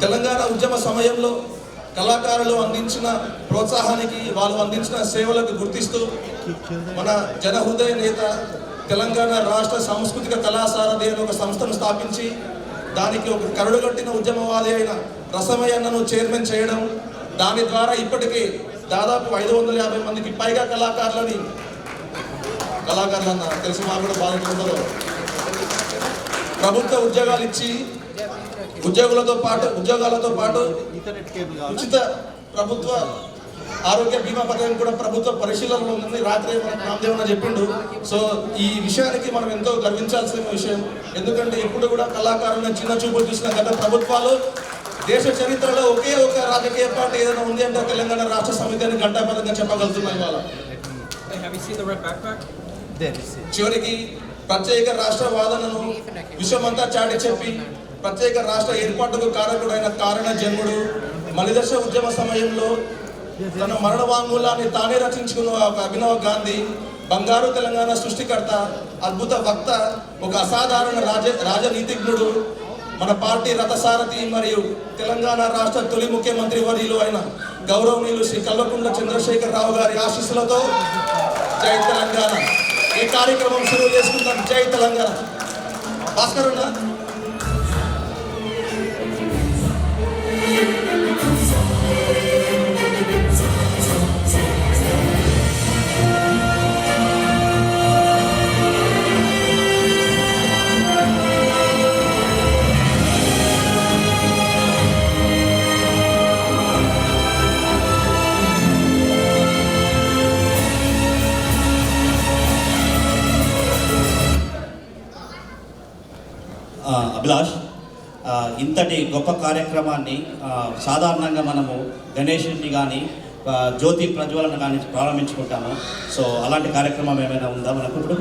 తెలంగాణ ఉద్యమ సమయంలో కళాకారులు అందించిన ప్రోత్సాహానికి, వాళ్ళు అందించిన సేవలకు గుర్తిస్తూ మన జనహృదయ నేత తెలంగాణ రాష్ట్ర సాంస్కృతిక కళాసారథి అనే ఒక సంస్థను స్థాపించి దానికి ఒక కరుడుగట్టిన ఉద్యమవాది అయిన రసమయ్యన్నను చైర్మన్ చేయడం, దాని ద్వారా ఇప్పటికీ దాదాపు 550 మందికి పైగా కళాకారులని తెలిసి మాకు కూడా బాధ్యతలు ప్రభుత్వ ఉద్యోగాలు ఇచ్చి ఉద్యోగాలతో పాటు ఉచిత ప్రభుత్వ ఆరోగ్య బీమా పథకం కూడా ప్రభుత్వ పరిశీలనలో ఉంది. రాత్రి రామదేవన్న చెప్పిండు. సో ఈ విషయానికి మనం ఎంతో గర్వించాల్సిన విషయం. ఎందుకంటే ఇప్పుడు కూడా కళాకారులను చిన్న చూపులు చూసిన గత ప్రభుత్వాలు దేశ చరిత్రలో ఒకే ఒక రాజకీయ పార్టీ ఏదైనా ఉంది అంటే తెలంగాణ రాష్ట్ర సమితి అని ఘంటాపథంగా చెప్పగలుగుతున్నాయి. ఇవాళ చివరికి ప్రత్యేక రాష్ట్ర వాదనను విశ్వమంతా చాటి చెప్పి ప్రత్యేక రాష్ట్ర ఏర్పాటుకు కారకుడైన కారణ జన్ముడు మలిదశ ఉద్యమ సమయంలో తన మరణ వాంగ్మూలాన్ని తానే రచించుకున్న ఒక అభినవ గాంధీ, బంగారు తెలంగాణ సృష్టికర్త, అద్భుత వక్త, ఒక అసాధారణ రాజనీతిజ్ఞుడు, మన పార్టీ రథసారథి మరియు తెలంగాణ రాష్ట్ర తొలి ముఖ్యమంత్రి వర్యులు అయిన గౌరవనీయులు శ్రీ కల్వకుంట్ల చంద్రశేఖరరావు గారి ఆశీస్సులతో జై తెలంగాణ ఈ కార్యక్రమం షురూ చేసుకుంటాం. జై తెలంగాణ. భాస్కర్ ఉన్నా అభిలాష్, ఇంతటి గొప్ప కార్యక్రమాన్ని సాధారణంగా మనము గణేషుని కానీ జ్యోతి ప్రజ్వలన కానీ ప్రారంభించుకుంటాము. సో అలాంటి కార్యక్రమం ఏమైనా ఉందా మనకు ఇప్పుడు?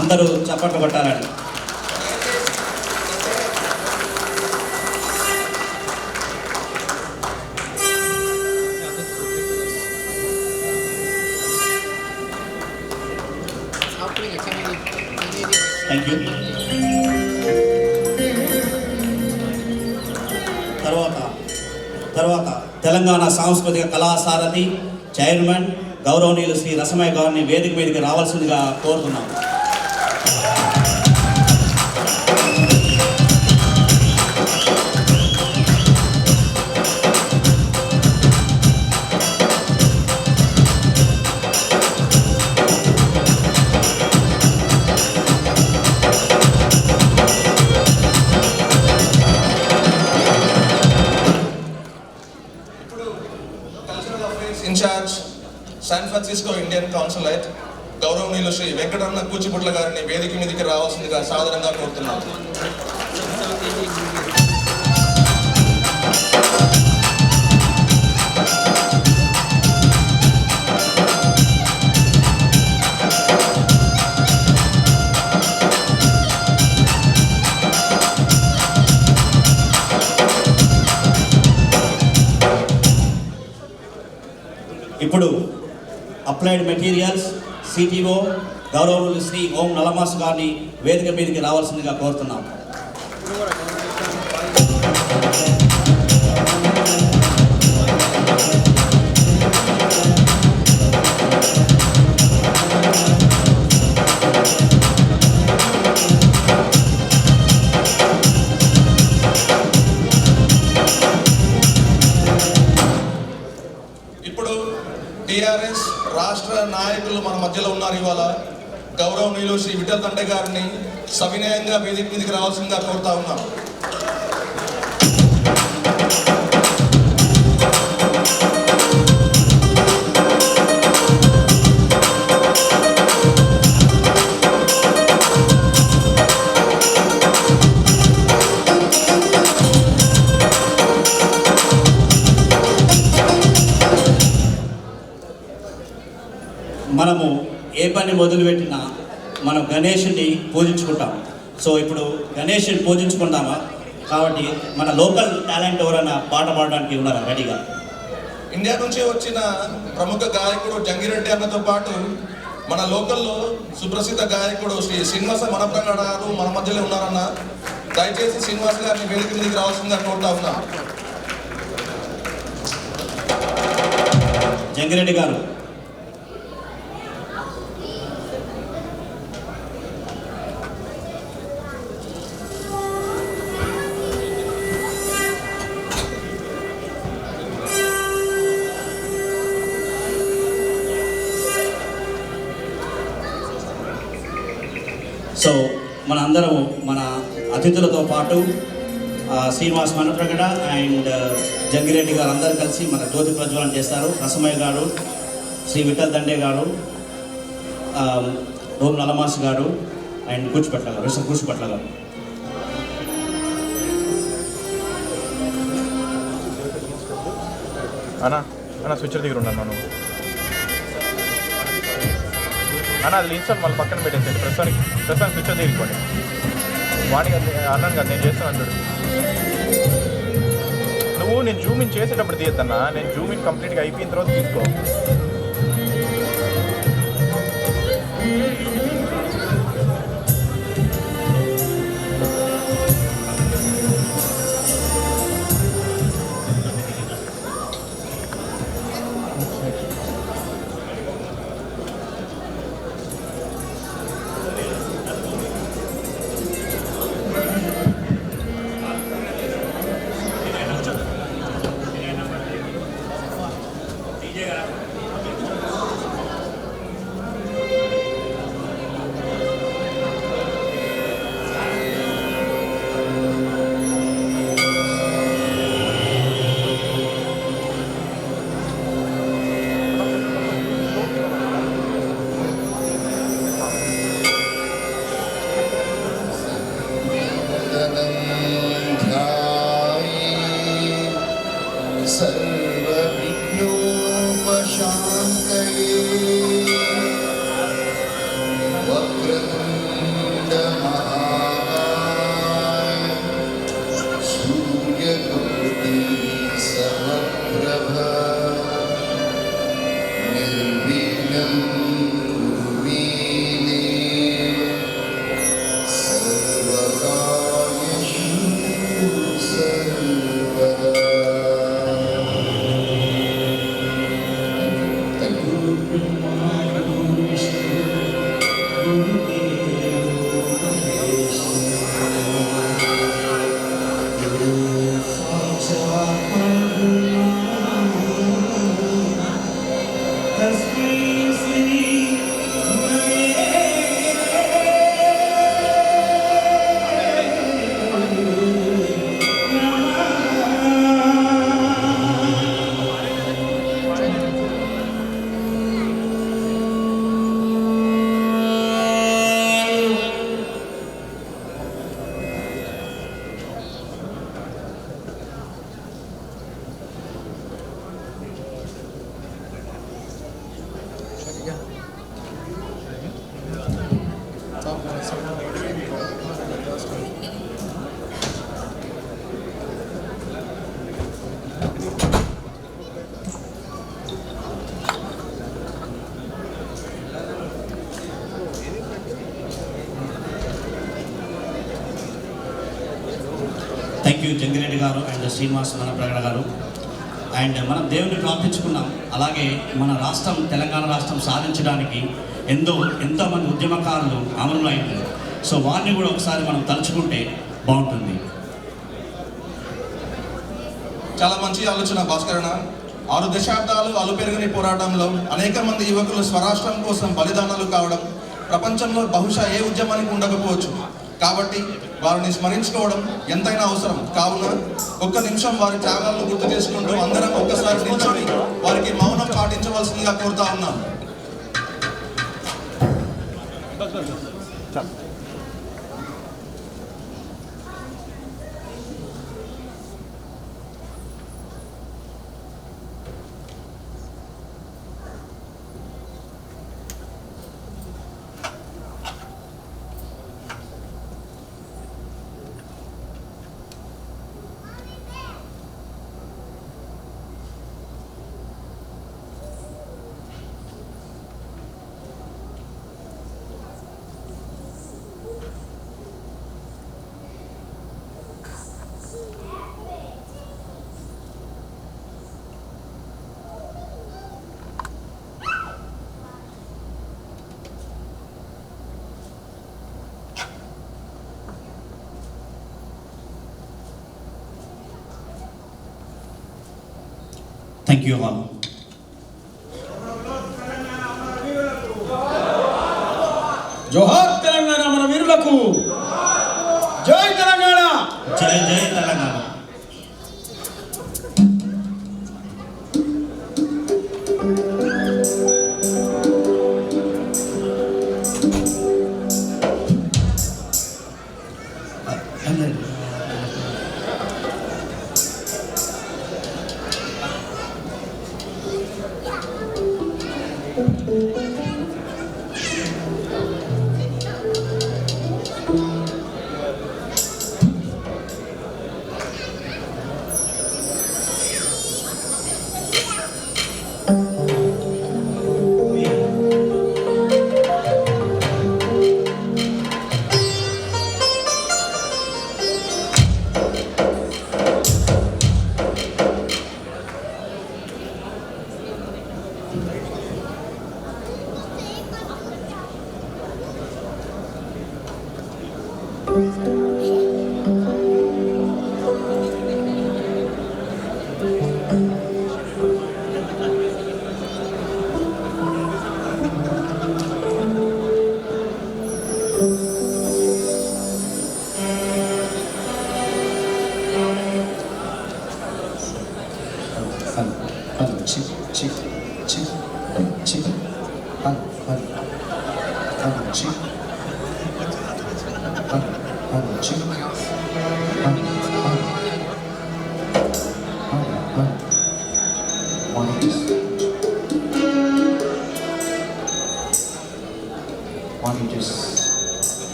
అందరూ చప్పట్లు కొట్టాలండి. Thank you. తర్వాత తెలంగాణ సాంస్కృతిక కళాసారథి చైర్మన్ గౌరవనీయులు శ్రీ రసమయ్య గారిని వేదిక మీదకి రావాల్సిందిగా కోరుతున్నాం. In-charge San Francisco Indian consulate గౌరవనీయులు శ్రీ వెంకటరమణ కూచిపుట్ల గారిని వేదిక మీదకి రావాల్సిందిగా సాదరంగా కోరుతున్నాం. ఇప్పుడు అప్లైడ్ మెటీరియల్స్ సిటిఓ గౌరవనీయులు శ్రీ ఓం నలమాస్ గారిని వేదిక మీదకి రావాల్సిందిగా కోరుతున్నాం. టిఆర్ఎస్ రాష్ట్ర నాయకులు మన మధ్యలో ఉన్నారు. ఇవాళ గౌరవనీయులు శ్రీ విఠల్ తండే గారిని సవినయంగా వేదిక మీదకి రావాల్సిందిగా కోరుతా ఉన్నాం. మనము ఏ పని మొదలుపెట్టినా మనం గణేషుని పూజించుకుంటాం. సో ఇప్పుడు గణేషుని పూజించుకుంటామా? కాబట్టి మన లోకల్ టాలెంట్ ఎవరైనా పాట పాడడానికి ఉన్నారా రెడీగా? ఇండియా నుంచి వచ్చిన ప్రముఖ గాయకుడు జంగిరెడ్డి అన్నతో పాటు మన లోకల్లో సుప్రసిద్ధ గాయకుడు శ్రీ శ్రీనివాస మనప్రంగ గారు మన మధ్యలో ఉన్నారన్న. దయచేసి శ్రీనివాస్ గారిని వేదిక మీదకి రావాల్సిందిగా కోరుతా ఉన్నా. జంగిరెడ్డి గారు. సో మన అందరం మన అతిథులతో పాటు శ్రీనివాస్ మనప్రగడ అండ్ జంగిరెడ్డి గారు అందరూ కలిసి మన జ్యోతి ప్రజ్వలన చేస్తారు. రసమయ్య గారు, శ్రీ విఠల్ దండే గారు, రోమ్ నలమాస్ గారు అండ్ కూచిపట్ల గారు, కూచిపట్ల గారు. అన్న స్విచర్ దగ్గర ఉన్నాను మనం అన్న. అది ఇన్స్టాల్ మళ్ళీ పక్కన పెట్టేసి ప్రస్తుతానికి స్విచర్ తీరుకోండి. వాడికి అన్నాను కదా నేను చేస్తాను చూడు. నువ్వు నేను జూమ్ ఇన్ చేసేటప్పుడు తీయద్దన్నా. నేను జూమ్ ఇన్ కంప్లీట్గా అయిపోయిన తర్వాత తీసుకో. థ్యాంక్ యూ జంగిరెడ్డి గారు అండ్ శ్రీనివాస్ మనప్రగడ గారు. అండ్ మనం దేవుని ప్రార్థించుకున్నాం. అలాగే మన రాష్ట్రం తెలంగాణ రాష్ట్రం సాధించడానికి ఎంతోమంది ఉద్యమకారులు అమలు అయినారు. సో వారిని కూడా ఒకసారి మనం తలుచుకుంటే బాగుంటుంది. చాలా మంచి ఆలోచన భాస్కరణ. 6 దశాబ్దాలు అలుపెరుగని పోరాటంలో అనేక మంది యువకులు స్వరాష్ట్రం కోసం బలిదానాలు కావడం ప్రపంచంలో బహుశా ఏ ఉద్యమానికి ఉండకపోవచ్చు. కాబట్టి వారిని స్మరించుకోవడం ఎంతైనా అవసరం. కావున ఒక్క నిమిషం వారి త్యాగాలను గుర్తు చేసుకుంటూ అందరం ఒక్కసారి నిల్చొని వారికి మౌనం పాటించవలసిందిగా కోరుతా ఉన్నాం. Thank you all. జోహార్ తెలంగాణ మన వీరులకు, జై తెలంగాణ, జై జై తెలంగాణ.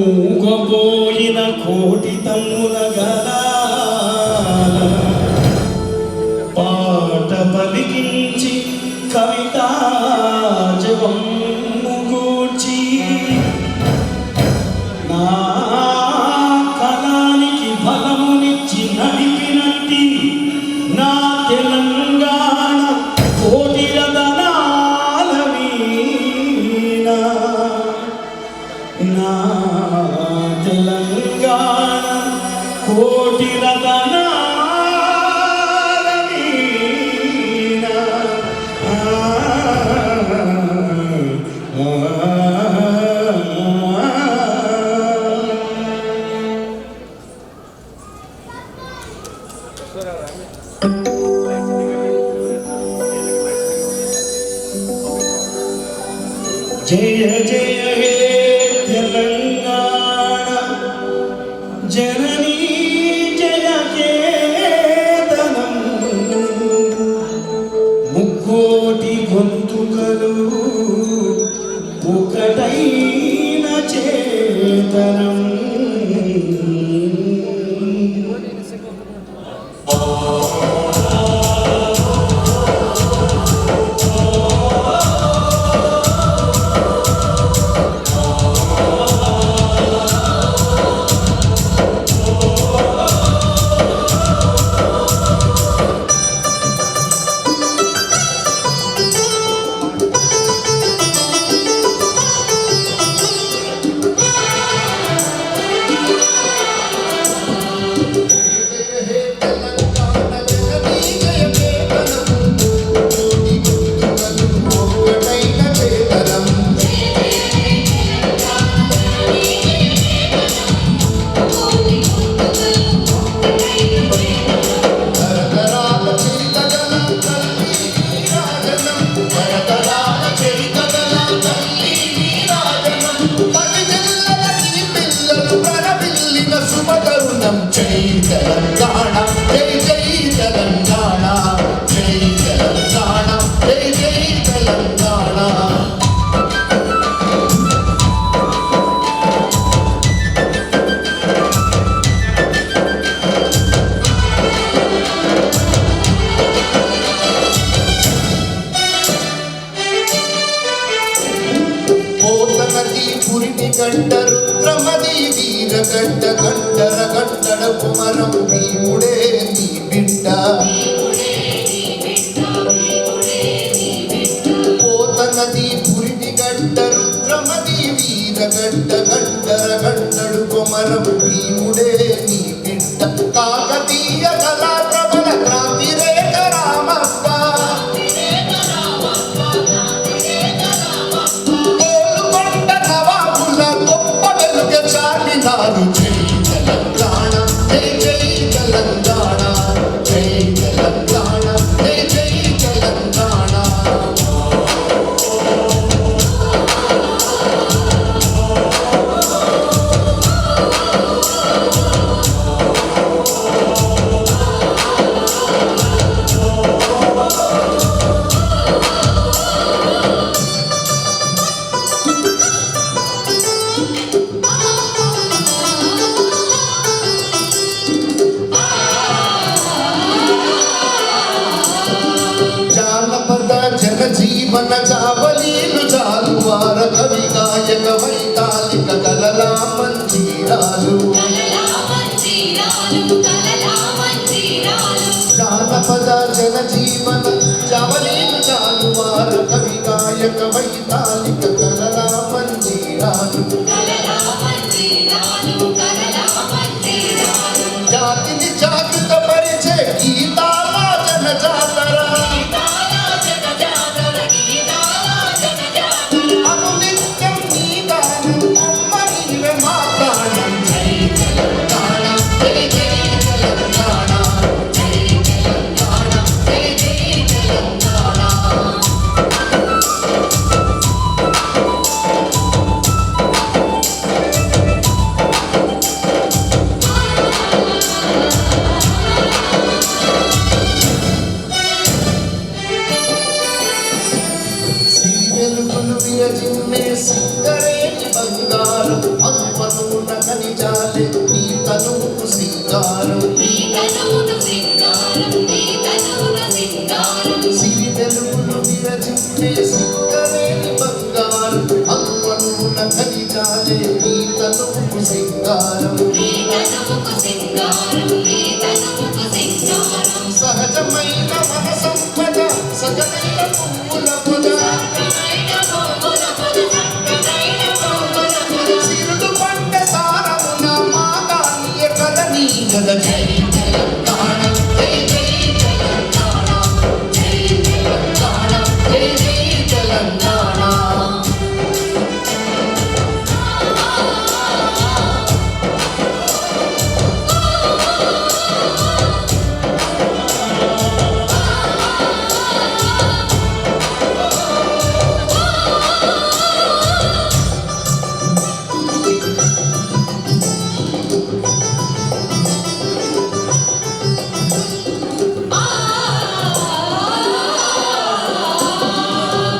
మూగబోయిన కోటి తమ్ముల గలాల పాట పలికించి కవితా జవమ్ము గూర్చి నా కళానికి బలమునిచ్చి నడిపినట్టి నా తెలంగాణ కోటి రతనాల వీణ, నా తెలంగాణ కోటి రతనాల వీణ. జయ జయ హే తెలంగాణ జననీ జయ కేతనం, ముక్కోటి గొంతుకలు ఒకటైన చేతనం. తెలంగాణ గంటడ కుమరం భీముడే నీ బిడ్డ పోతనది పురిటి గడ్డ రుద్రమది వీరగడ్డ గంటర గంటడు కుమరం భీముడే నీ బిడ్డ కాకతీయ కళా ప్రబల క్రాంతి రేఖ రామప్ప గోల్కొండ నవాబుల గొప్ప వెలుగ చాటినారు జై తెలంగాణ జై జై తెలంగాణ జై తెలంగాణ జై జై తెలంగాణ జానపద జనజీవన జావలీలు జాలువార కవి గాయక వైతాళిక కలలా మంజీరాలు జానపద జనజీవన జావలీలు జాలువార కవి గాయక వైతాళిక కలలా మంజీరాలు జాతిని జాగృత పరిచే గీతాల జన జాతర అనునిత్యం నీ గానం అమ్మ నీవే మా ప్రాణం జై తెలంగాణ జై జై తెలంగాణ జై తెలంగాణ జై జై తెలంగాణ వెలుగులు విరజిమ్మే సింగరేణి బంగారం అల్పనూన ఖనిజాలే నీ తనువుకు సింగారం సిరి వెలుగులు విరజిమ్మే సింగరేణి బంగారం అల్పనూన ఖనిజాలే నీ తనువుకు సింగారం సహజమైన మన సంపద సజమైన పువ్వుల పొద సిరులు పంట సారమున మాగానియ కలనీగల జై తెలంగాణ జై జై తెలంగాణ జై తెలంగాణ జై జై తెలంగాణ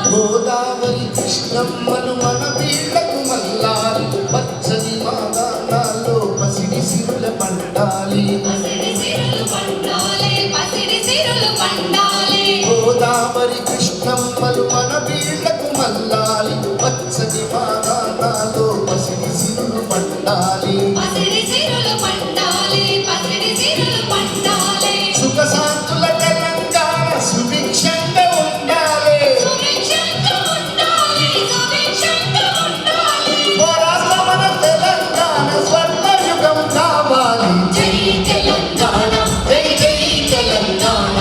గోదావరి కృష్ణమ్మను మన వీళ్లకు మల్లాలి పచ్చని మాదానాల్లో పసిడి సిరుల పండాలి గోదావరి కృష్ణమ్మలు మన వీళ్లకు మల్లాలి పచ్చని మాదానాల్లో పసిడి సిరులు పండాలి సుఖ శాంతుల తెలంగాణ సుభిక్షంగా ఉండాలి స్వరాష్ట్ర మన తెలంగాణ స్వర్ణయుగం కావాలి జై తెలంగాణ జై జై తెలంగాణ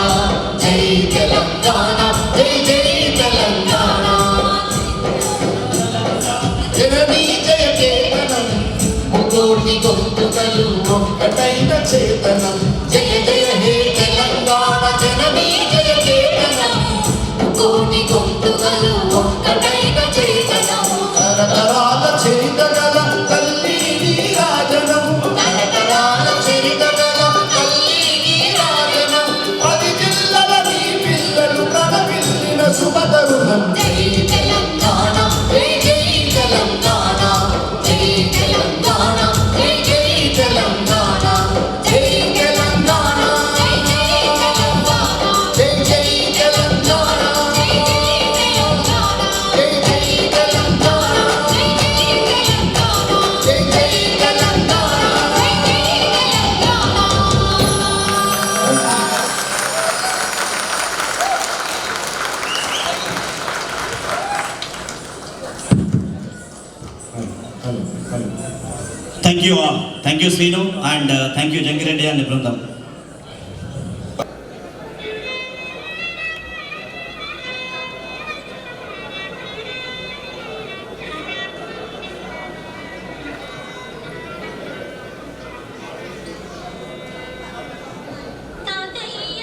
జై తెలంగాణ జై జై Telangana you all. Thank you Srinu and thank you Jangireddy and బృందం. తాతయ్య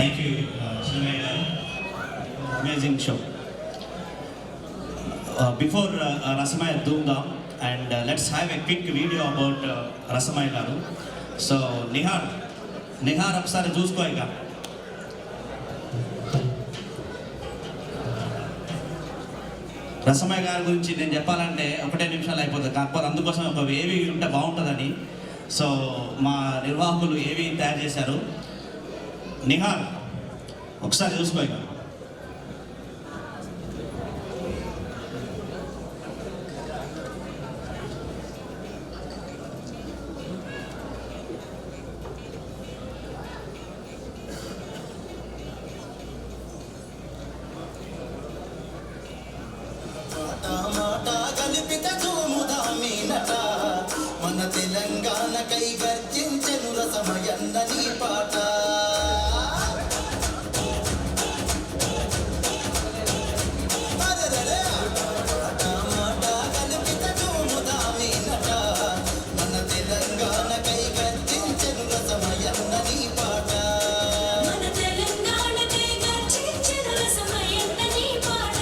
Thank you, Srinivay garu. Amazing show. Before Rasamaya Doomdam, and let's have a quick video about Rasamaya garu. So Nihar ఒకసారి చూసుకో ఇక. రసమయ్య గారి గురించి నేను చెప్పాలంటే ఒకటే నిమిషాలు అయిపోతుంది, కాకపోతే అందుకోసం ఒక ఏవి ఉంటే బాగుంటుందని సో మా నిర్వాహకులు ఏవి తయారు చేశారు. నిహార్ ఒకసారి చూసుకో ఇక. మన తెలంగాణ కై గర్జించెను రసమయన్న నీ పాట మన తెలంగాణ కై గర్జించెను రసమయన్న నీ పాట మన తెలంగాణ కై గర్జించెను రసమయన్న నీ పాట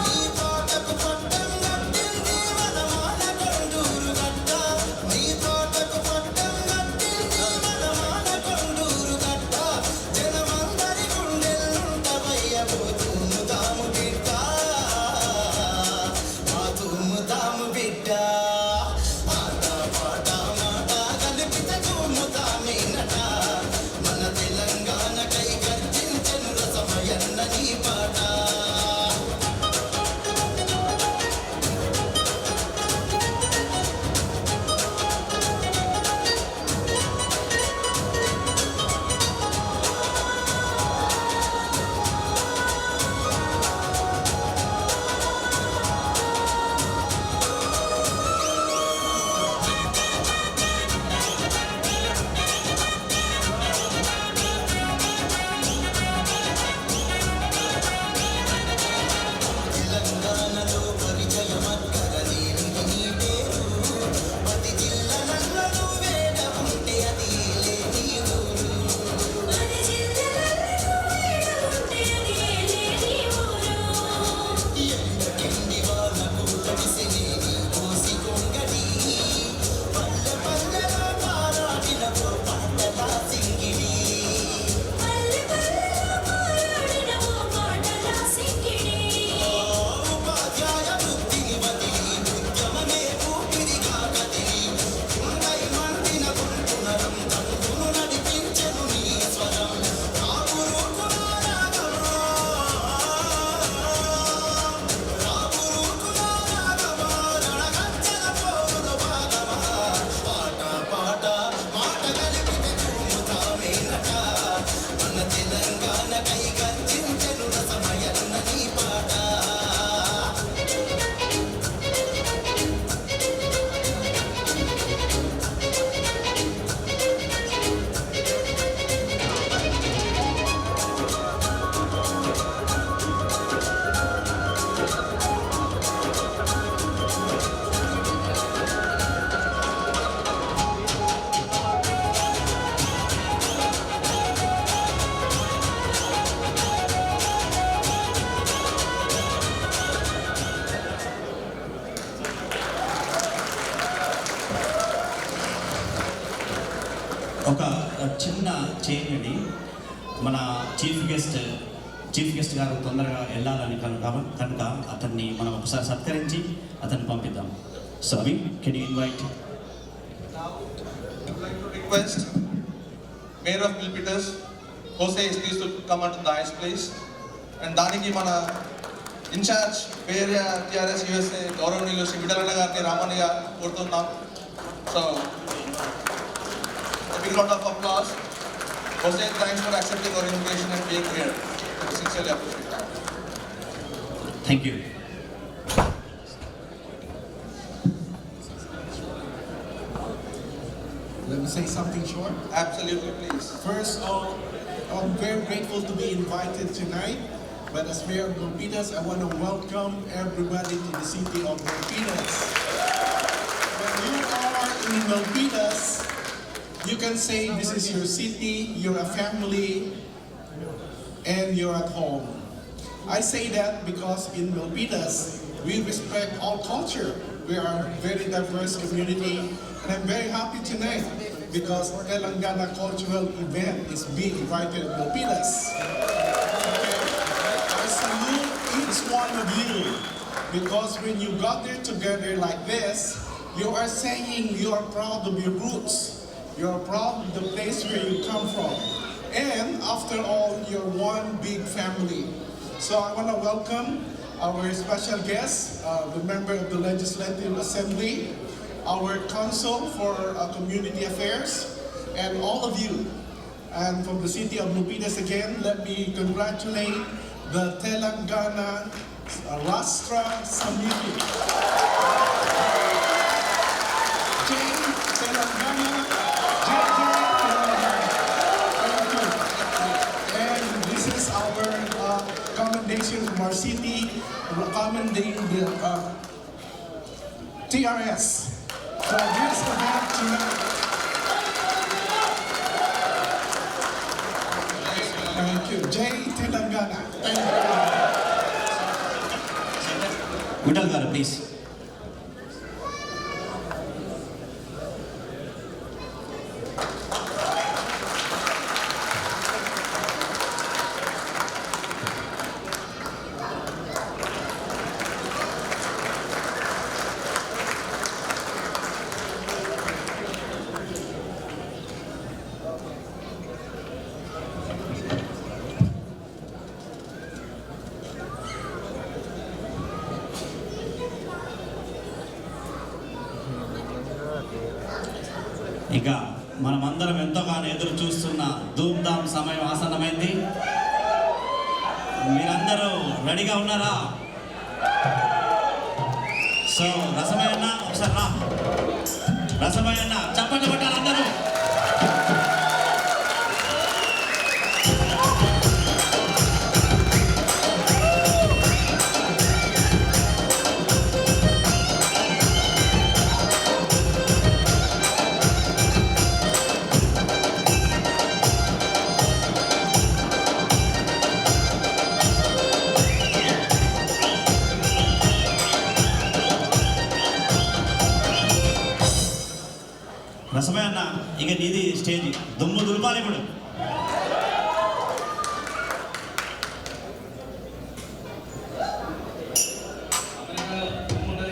నీ పాటకు పట్టం కట్టింది మన మాల కొండూరు గట్ట నీ పాటకు పట్టం కట్టింది మన మాల కొండూరు గట్ట జనమందరి గుండెలుంటవయ్య పోతుము తాము బిడ్డ మాతుము తాము బిడ్డ ఆట పాట మాట కలిపిత తుము తామేనట మన తెలంగాణ కై గర్జించెను రసమయన్న నీ పాట తెలంగాణలో పరిచయమక్కరలేనిది నీ పేరు ప్రతి జిల్లాలలో వేడ ఉంటే అది లేని ఊరు అది జిల్లాలలో వేడ ఉంటే అది లేని ఊరు ఎండకెండి వాళ్ళకు తడిసినే నీ కోసి కొంగడి పల్లె పల్లెలో పారాడినతో పాటలా సింగిడి పల్లె పల్లెలో పారాడిన ఓ పాటల సింగిడి ఉపాధ్యాయ వృత్తిని వదిలి ఉద్యమమే ఊపిరిగా కదిలి ఉండై మండిన గుంటునరం తండ్రును నడిపించెను నీ స్వరం పాట పాట మాట కలిపితే చూముతామేనట మన తెలంగాణ కై గర్జించెను రసమయన్న నీ పాట ఒక చిన్న చేంజ్ అండి, మన చీఫ్ గెస్ట్ గారు తొందరగా వెళ్ళాలని కనుక అతన్ని మనం ఒకసారి సత్కరించి అతన్ని పంపిద్దాం. సో అవి can you invite. I would like to request Mayor of Milpitas, Jose Estes to come onto the dais please. And దానికి మన ఇన్ఛార్జ్ బే ఏరియా టిఆర్ఎస్ యూఎస్ఏ గౌరవనీయులు శ్రీ విఠలన్న గారిని రామన్నగా కోరుతున్నాం. So a big round of applause. Jose, thanks for accepting our invitation and being here. Sincerely appreciate it. Thank you. Let me say something short. Absolutely, please. First, I'm very grateful to be invited tonight. But as Mayor of Milpitas, I want to welcome everybody to the city of Milpitas. When you are in Milpitas, you can say this is your city, you're a family. and you're at home. I say that because in Milpitas, we respect all culture. We are a very diverse community, and I'm very happy tonight because Telangana cultural event is being invited at Milpitas. I salute each one of you because when you got there together like this, you are saying you are proud of your roots. You are proud of the place where you come from. And after all, you're one big family. So I want to welcome our special guest, the member of the Legislative Assembly, our Council for Community Affairs, and all of you. And from the city of Milpitas again, let me congratulate the Telangana Rashtra Samiti. Jai Telangana, Jai Telangana. Thank you. And this is our commendation from our city, commending the TRS for this event tonight. Thank you. Jai Telangana. Thank you. Vittal గారు please. ఇక మనమందరం ఎంతగానో ఎదురు చూస్తున్న ధూమ్ధామ్ సమయం ఆసన్నమైంది. మీరందరూ రెడీగా ఉన్నారా? సో రసమయ్యన్న ఒకసారి రా. రసమయ్యన్న చప్పట్లు కొట్టాలి అందరూ. రసమే అన్న, ఇక నీది స్టేజ్, దుమ్ము దులపాలి ఇప్పుడు.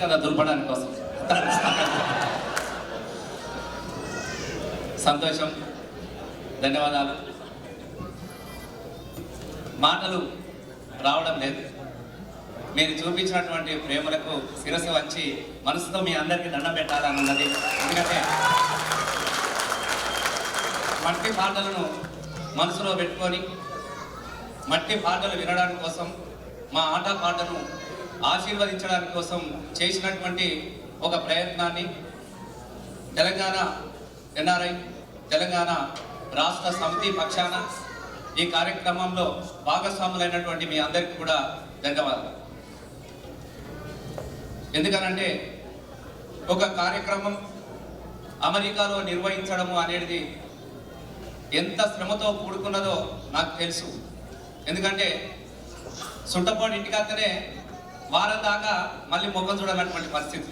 కదా దులపడానికి కోసం. సంతోషం, ధన్యవాదాలు. మాటలు రావడం లేదు. మీరు చూపించినటువంటి ప్రేమలకు శిరస్సు వచ్చి మనసుతో మీ అందరికీ దండం పెట్టాలని ఉన్నది. ఎందుకంటే మట్టి పాటలను మనసులో పెట్టుకొని మట్టి పాటలు వినడానికి కోసం, మా ఆట పాటను ఆశీర్వదించడానికి కోసం చేసినటువంటి ఒక ప్రయత్నాన్ని తెలంగాణ ఎన్ఆర్ఐ తెలంగాణ రాష్ట్ర సమితి పక్షాన ఈ కార్యక్రమంలో భాగస్వాములైనటువంటి మీ అందరికీ కూడా ధన్యవాదాలు. ఎందుకనంటే ఒక కార్యక్రమం అమెరికాలో నిర్వహించడము అనేది ఎంత శ్రమతో కూడుకున్నదో నాకు తెలుసు. ఎందుకంటే సుట్టపోటు ఇంటికత్తనే వారం దాకా మళ్ళీ మొగ్గం చూడాలన్నటువంటి పరిస్థితి.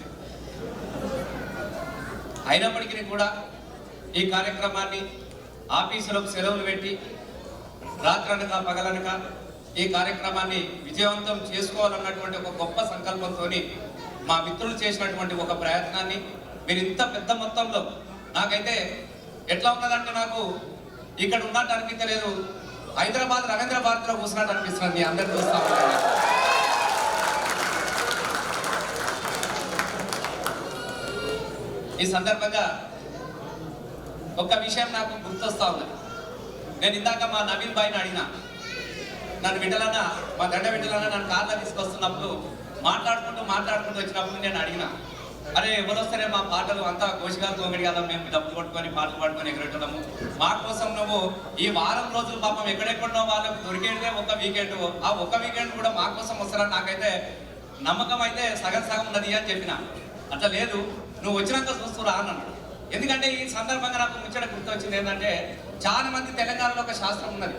అయినప్పటికీ కూడా ఈ కార్యక్రమాన్ని ఆఫీసులకు సెలవులు పెట్టి రాత్రనక పగలనక ఈ కార్యక్రమాన్ని విజయవంతం చేసుకోవాలన్నటువంటి ఒక గొప్ప సంకల్పంతో మా మిత్రులు చేసినటువంటి ఒక ప్రయత్నాన్ని మీరు ఇంత పెద్ద మొత్తంలో, నాకైతే ఎట్లా ఉన్నదంటే నాకు ఇక్కడ ఉన్నట్టు అనిపించలేదు, హైదరాబాద్ రవీంద్ర భారతిలో కూర్చున్నట్టు అనిపిస్తుంది. మీ అందరు చూస్తా ఉంటారు. ఈ సందర్భంగా ఒక విషయం నాకు గుర్తొస్తా ఉన్నది. నేను ఇందాక మా నవీన్ బాయ్ని అడిగినా, నన్ను విఠలన్న, మా గడ్డ విఠలన్న నన్ను కార్లో తీసుకొస్తున్నప్పుడు మాట్లాడుకుంటూ వచ్చినప్పుడు నేను అడిగిన, అరే ఎవరు వస్తారే మా పాటలు అంతా కోశిగాలు తోమిడి కదా, మేము డబ్బులు కొట్టుకొని పాటలు పాడుకొని ఎగరెట్టడము, మా కోసం నువ్వు ఈ వారం రోజులు పాపం ఎక్కడెక్కడో వాళ్ళకు దొరికేదే ఒక వీకెండ్, ఆ ఒక వీకెండ్ కూడా మా కోసం వస్తారని నాకైతే నమ్మకం అయితే సగం ఉన్నది అని చెప్పిన. అట్లా లేదు, నువ్వు వచ్చినాక చూస్తురా అన్నాడు. ఎందుకంటే ఈ సందర్భంగా నాకు ముచ్చట గుర్తొచ్చింది ఏంటంటే, చాలా మంది తెలంగాణలో ఒక శాస్త్రం ఉన్నది,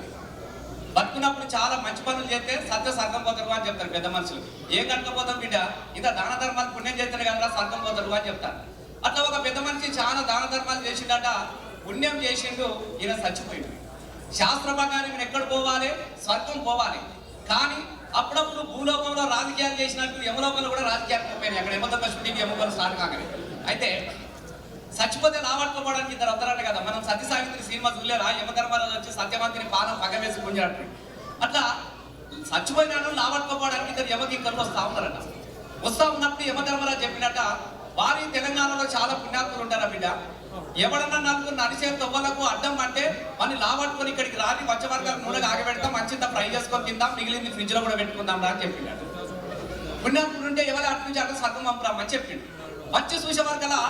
బతుకున్నప్పుడు చాలా మంచి పనులు చేస్తే సత్య స్వర్గం పోతారు అని చెప్తారు పెద్ద మనుషులు. ఏం కట్టుకపోతాం బిడ్డ, ఇంత దాన ధర్మాలు పుణ్యం చేస్తారు కదా స్వర్గం పోతారు అని చెప్తారు. అట్లా ఒక పెద్ద మనిషి చాలా దాన ధర్మాలు చేసిండట, పుణ్యం చేసిండు, ఈయన చచ్చిపోయిండు. శాస్త్ర ప్రకారం ఈయన ఎక్కడ పోవాలి, స్వర్గం పోవాలి. కానీ అప్పుడప్పుడు భూలోకంలో రాజకీయాలు చేసినట్టు యమలోకంలో కూడా రాజకీయాలు పోయినాయి. అక్కడ యమదొక్క షూటింగ్ యమలోకం స్టార్ట్ కాగానే. అయితే చచ్చిపోతే లావట్టుకోవడానికి ఇద్దరు వస్తారట కదా. మనం సతీ సావిత్రి సినిమా చూడలేరా, యమధర్మరాజు వచ్చి సత్యవంతిని పానం పగవేసి గుంజాడు. అట్లా చచ్చిపోయినాను లావట్టుకోవడానికి ఇద్దరు యమకింకర్లు వస్తా ఉన్నారట. వస్తా ఉన్నప్పుడు యమధర్మరాజు చెప్పినట్ట, వారి తెలంగాణలో చాలా పుణ్యాత్ములు ఉంటారా బిడ్డ, ఎవడన్నా నలుగురు నడిచే తొవ్వలకు అడ్డం అంటే మన లావట్టుకొని ఇక్కడికి రాని పచ్చవర్గాలు నూనెగా ఆగబెడతాం, మంచిగా ఫ్రై చేసుకొని తిందాం, మిగిలింది ఫ్రిడ్జ్ లో కూడా పెట్టుకుందాం రా అని చెప్పినాడు. పుణ్యాత్ముడు ఉంటే ఎవరు అటు నుంచి అటు స్వర్గం పంపురామని చెప్పిండు. వచ్చి చూసే వరకలా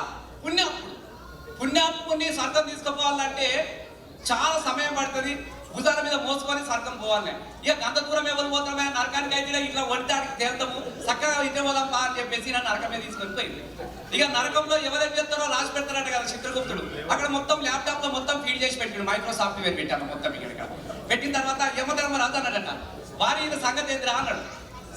పుణ్యాత్ముడిని స్వర్గం తీసుకుపోవాలంటే చాలా సమయం పడుతుంది, భుజాల మీద మోసుకొని స్వర్గం పోవాలి. ఇక అంత దూరం ఎవరు పోతామే, నరకానికి అయితే ఇట్లా ఒడితాడికి తేలుతాము, చక్కగా ఇటే పోదాం బా అని చెప్పేసి నా నరకం మీద తీసుకొని పోయింది. ఇక నరకంలో ఎవరైతే చేస్తారో రాసి పెడతారట కదా చిత్రగుప్తుడు. అక్కడ మొత్తం ల్యాప్టాప్ లో మొత్తం ఫీడ్ చేసి పెట్టాడు, మైక్రో సాఫ్ట్వేర్ పెట్టాను మొత్తం. ఇక్కడ పెట్టిన తర్వాత యమధర్మరాజు అన్నాడట, వారి ఈయన సంగతి ఎదురా అన్నాడు.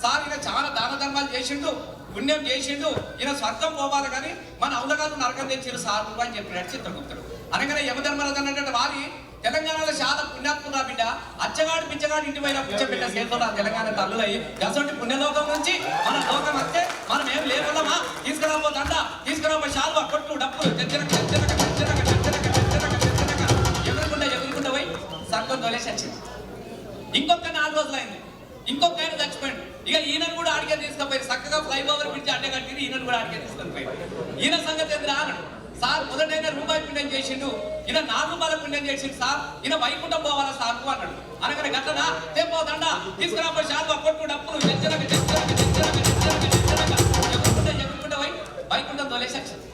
సార్ ఈయన చాలా దాన ధర్మాలు చేసిండు, పుణ్యం చేసిండు, ఈయన స్వర్గం పోవాలి కానీ మన అవులగాలు నరకం తెచ్చిరు సార్ అని చెప్పినాడు చిత్రగుప్తుడు. అనగానే యమధర్మరాజు అన్నట్టు, వారి తెలంగాణలో చాలా పుణ్యాత్ముడు బిడ్డ, అచ్చగాడు పిచ్చగాడు ఇంటి పైన పుచ్చబిడ్డ సేతులు ఆ తెలంగాణ తల్లులయ్యి అసలు పుణ్యలోకం నుంచి మన లోకం వస్తే మనం ఏం లేకున్నామా, తీసుకురాబో దండ, తీసుకురాబో శాల్వా, కొట్టు, డప్పులు ఎగురుకుంటా పోయి స్వర్గం తోలేసి వచ్చింది. ఇంకొక 4 రోజులు అయింది, ఇంకొక ఆయన చచ్చిపోయాడు. ఇక ఈయనను కూడా అడిగే తీసుకుపోయి చక్కగా ఫ్లైఓవర్ బ్రిడ్జ్ అడ్డే కట్టింది, ఈయనను కూడా అడిగే తీసుకొని ఈయన సంగతి ఎందుకు అన్నాడు. సార్ మొదటైనా రూపాయి పుణ్యం చేసిండు, ఈయన 4 రూపాయల పుణ్యం చేసిండు సార్, ఈయన వైకుంఠం పోవాలా సార్ అన్నాడు. అనగానే గట్లనా, తెప్పో దండ, తీసుకురాబోయి శాల్వా, కొట్టు, డప్పులు ఎగురుకుంటా పోయి వైకుంఠం తోలేసి వచ్చింది.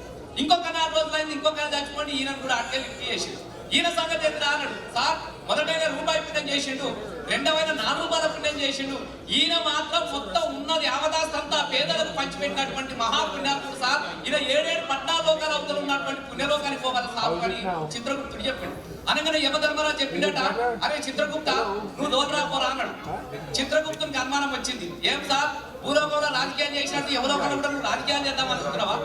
ఇంకొక 4 రోజులు అయింది, ఇంకొక చచ్చిపోండి, ఈయనను కూడా అడిగే లిఫ్ట్ చేసిండు. ఈయన సంగతి ఎందుకు అన్నాడు. సార్ మొదటైనా రూపాయి పుణ్యం చేసిండు, రెండవైన 4 రూపాయల పుణ్యం చేసిండు, ఈయన మాత్రం మొత్తం ఉన్నది యావదాస్తంతా పేదలకు పంచిపెట్టినటువంటి మహాపుణ్యాత్ముడు సార్, ఈయన 7 పట్టాలోకాల అవతల ఉన్నటువంటి పుణ్యలోకానికి పోవాలి సార్ అని చిత్రగుప్తుడు చెప్పిండు. అనగానే యమధర్మరాజు చెప్పిండట, అరే చిత్రగుప్త నువ్వు లోకరాపోరా అన్నాడు. చిత్రగుప్తునికి అనుమానం వచ్చింది, ఏం సార్ భూలోకంలో రాజకీయాలు చేసినట్టు ఎవలోకంలో కూడా నువ్వు రాజకీయాలు చేద్దాం అనుకుంటున్నావా?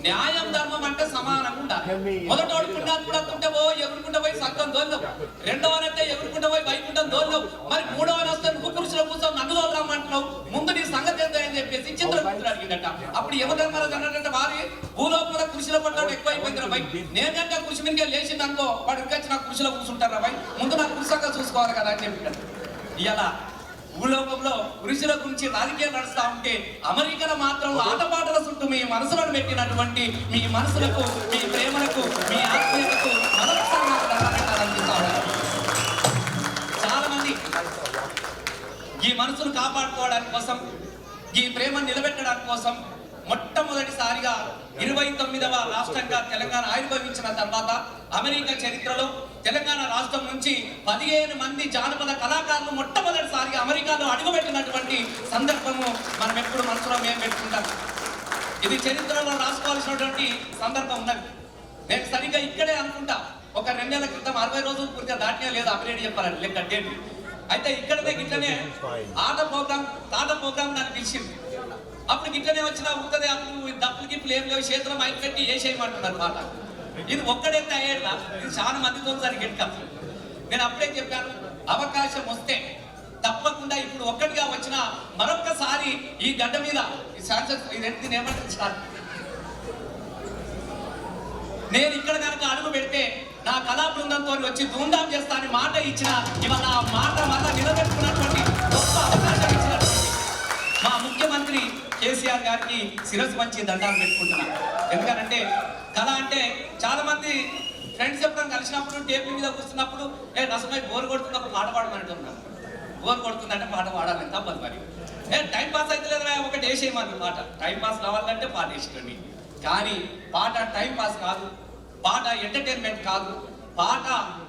న్యాయం ధర్మం అంటే సమానంగా ఉండాలి. మొదటోడు పుణ్యాత్ముడు వస్తుంటే ఎగురుకుంటా పోయి స్వర్గం దోల్లేవు, రెండవనైతే ఎగురుకుంటా పోయి వైకుంఠం దోల్లేవు, మరి మూడవన వస్తే నువ్వు కుర్చీలో కూర్చొని నన్ను దోలరామంటున్నావు, ముందు నీ సంగతి ఏంటో అని చెప్పేసి చిత్రగుప్తుడు అడిగిందట. అప్పుడు యమధర్మరాజు అన్నట్టు, వారి భూలోకంలో కృషిలో పడ్డాడు ఎక్కువ అయిపోయింది రాబాయ్, నేనంటే కృషి మీద లేచింది అనుకో వాడు ఇంకా నా కృషిలో కూర్చుంటారు రాబాయ్, ముందు నా కృషిగా చూసుకోవాలి కదా అని చెప్పాడు. ఇలా భూలోకంలో కృషిల గురించి రాజకీయాలు నడుస్తా ఉంటే అమెరికాలో మాత్రం ఆటపాటల చుట్టూ మీ మనసులను పెట్టినటువంటి మీ మనసులకు, మీ ప్రేమలకు, మీ ఆత్మీయతకు చాలా మంది ఈ మనసును కాపాడుకోవడానికి కోసం, ఈ ప్రేమను నిలబెట్టడానికి కోసం మొట్టమొదటిసారిగా 29వ రాష్ట్రంగా తెలంగాణ ఆవిర్భవించిన తర్వాత అమెరికా చరిత్రలో తెలంగాణ రాష్ట్రం నుంచి 15 మంది జానపద కళాకారులు మొట్టమొదటిసారిగా అమెరికాలో అడుగుపెట్టినటువంటి సందర్భము మనం ఎప్పుడు మనసులో మేము పెట్టుకుంటాం. ఇది చరిత్రలో రాసుకోవాల్సినటువంటి సందర్భం ఉన్నది. నేను సరిగ్గా ఇక్కడే అనుకుంటా, ఒక 2 నెలల క్రితం 60 రోజులు పూర్తిగా దాటినా లేదు అప్డేట్ చెప్పాలని లెక్క డేట్. అయితే ఇక్కడనే గిట్లనే తాట ప్రోగ్రామ్ నాకు పిలిచింది. అప్పుడు గిట్లనే వచ్చిన ఉంటుంది, అప్పుడు దప్పులు గిప్పులు ఏం లేవు, చేతులు మైక్ పెట్టి వేసేయమంటున్నారు మాట. ఇది ఒక్కడైతే అయ్యేట్లా, ఇది చాలా మందితో సరిగ్గా ఎట్లా. నేను అప్పుడే చెప్పాను, అవకాశం వస్తే తప్పకుండా ఇప్పుడు ఒక్కటిగా వచ్చిన మరొక్కసారి ఈ గడ్డ మీద ఈ శాంతి ఏమంటుంది సార్, నేను ఇక్కడ కనుక అడుగు పెడితే నా కళా బృందంతో వచ్చి ధూమ్ధాం చేస్తా అని మాట ఇచ్చిన, ఇవాళ ఆ మాట మళ్ళా నిలబెట్టుకున్నటువంటి గొప్ప అవకాశం ఇచ్చినటువంటి మా ముఖ్యమంత్రి కేసీఆర్ గారికి శిరస్సు మంచి దండాలు పెట్టుకుంటున్నా. ఎందుకంటే కళ అంటే చాలా మంది ఫ్రెండ్స్ ఎప్పుడైనా కలిసినప్పుడు టేబుల్ మీద కూర్చున్నప్పుడు రసమై బోర్ కొడుతున్నప్పుడు పాట పాడమంటున్నారు. బోర్ కొడుతుందంటే పాట పాడాలని తప్పదు. మరి టైం పాస్ అయితే లేదా ఒకటి వేసేయమని పాట, టైం పాస్ కావాలంటే పాట వేసుకోండి. కానీ పాట టైం పాస్ కాదు, పాట ఎంటర్టైన్మెంట్ కాదు, పాట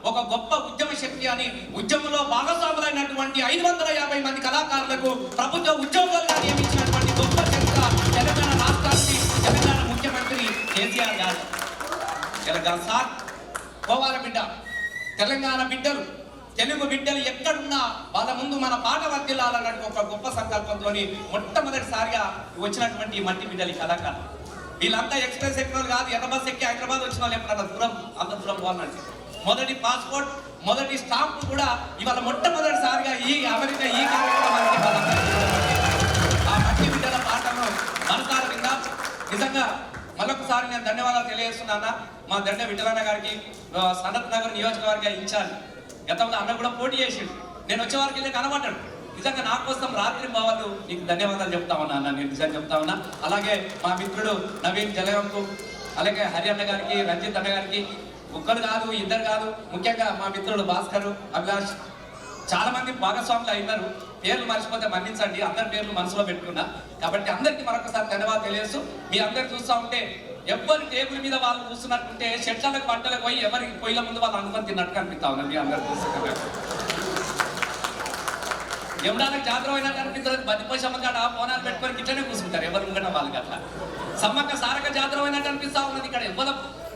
ఒక గొప్ప ఉద్యమ శక్తి అని ఉద్యమంలో భాగస్వాములైనటువంటి 550 మంది కళాకారులకు ప్రభుత్వ ఉద్యోగాలుగా నియమించినటువంటి గొప్ప చరిత్ర తెలంగాణ రాష్ట్రానికి తెలంగాణ ముఖ్యమంత్రి కేసీఆర్ గారు. తెలంగాణ సార్ పోవాల బిడ్డ, తెలంగాణ బిడ్డలు తెలుగు బిడ్డలు ఎక్కడున్నా వాళ్ళ ముందు మన పాట వర్దిల్లాలన్నట్టు ఒక గొప్ప సంకల్పంతో మొట్టమొదటిసారిగా వచ్చినటువంటి ఈ మట్టి బిడ్డలు కళాకారులు. వీళ్ళంతా ఎక్స్ప్రెస్ ఎక్కిన కాదు, ఎర్ర బస్ ఎక్కి హైదరాబాద్ వచ్చిన వాళ్ళు ఎప్పుడన్నా దూరం, అంత దూరం పోవాలంటే మొదటి పాస్పోర్ట్, మొదటి స్టాంప్ కూడా ఇవాళ మొట్టమొదటిసారిగా ఈ అమెరికా ఈ కార్యక్రమానికి ఆ మట్టి బిడ్డల పాటను మనసారి విందాం. నిజంగా మరొకసారి నేను ధన్యవాదాలు తెలియజేస్తున్నాను మా దండ విఠలన్న గారికి, సనత్ నగర్ నియోజకవర్గ ఇన్ఛార్జ్. గతంలో అన్న కూడా పోటీ చేసిండు, నేను వచ్చే వారికి వెళ్ళి కనబడ్డాడు. నిజంగా నా కోసం రాత్రి బావాలు నీకు ధన్యవాదాలు చెప్తా ఉన్నా అన్న, నేను నిజంగా చెప్తా ఉన్నా. అలాగే మా మిత్రుడు నవీన్ జలగంకు, అలాగే హరియాణ గారికి, రంజిత్ అన్న గారికి, ఒక్కరు కాదు ఇద్దరు కాదు, ముఖ్యంగా మా మిత్రుడు భాస్కర్, అభిలాష్, చాలా మంది భాగస్వాములు అయినారు. పేర్లు మర్చిపోతే మన్నించండి, అందరి పేర్లు మనసులో పెట్టుకున్నా. కాబట్టి అందరికీ మరొకసారి ధన్యవాదాలు తెలియజేస్తూ, మీ అందరు చూస్తూ ఉంటే ఎవరి టేబుల్ మీద వాళ్ళు కూర్చున్నట్టుంటే చెట్లకు పంటలకు పోయి ఎవరి పొయ్యిల ముందు వాళ్ళు అనుమతి తిన్నట్టు కనిపిస్తా ఉన్నారు. మీ అందరు చూస్తున్నారు ఎవడానికి జాతర అయినట్టు అనిపిస్తుంది. బతిపోయి సమ్మకాడ పోనాలు పెట్టుకొని గిట్లనే కూర్చుంటారు ఎవరు ముంగట వాళ్ళకి. అట్లా సమ్మక్క సారక జాతర అయినట్టు అనిపిస్తా ఉన్నది. ఇక్కడ ఎవరు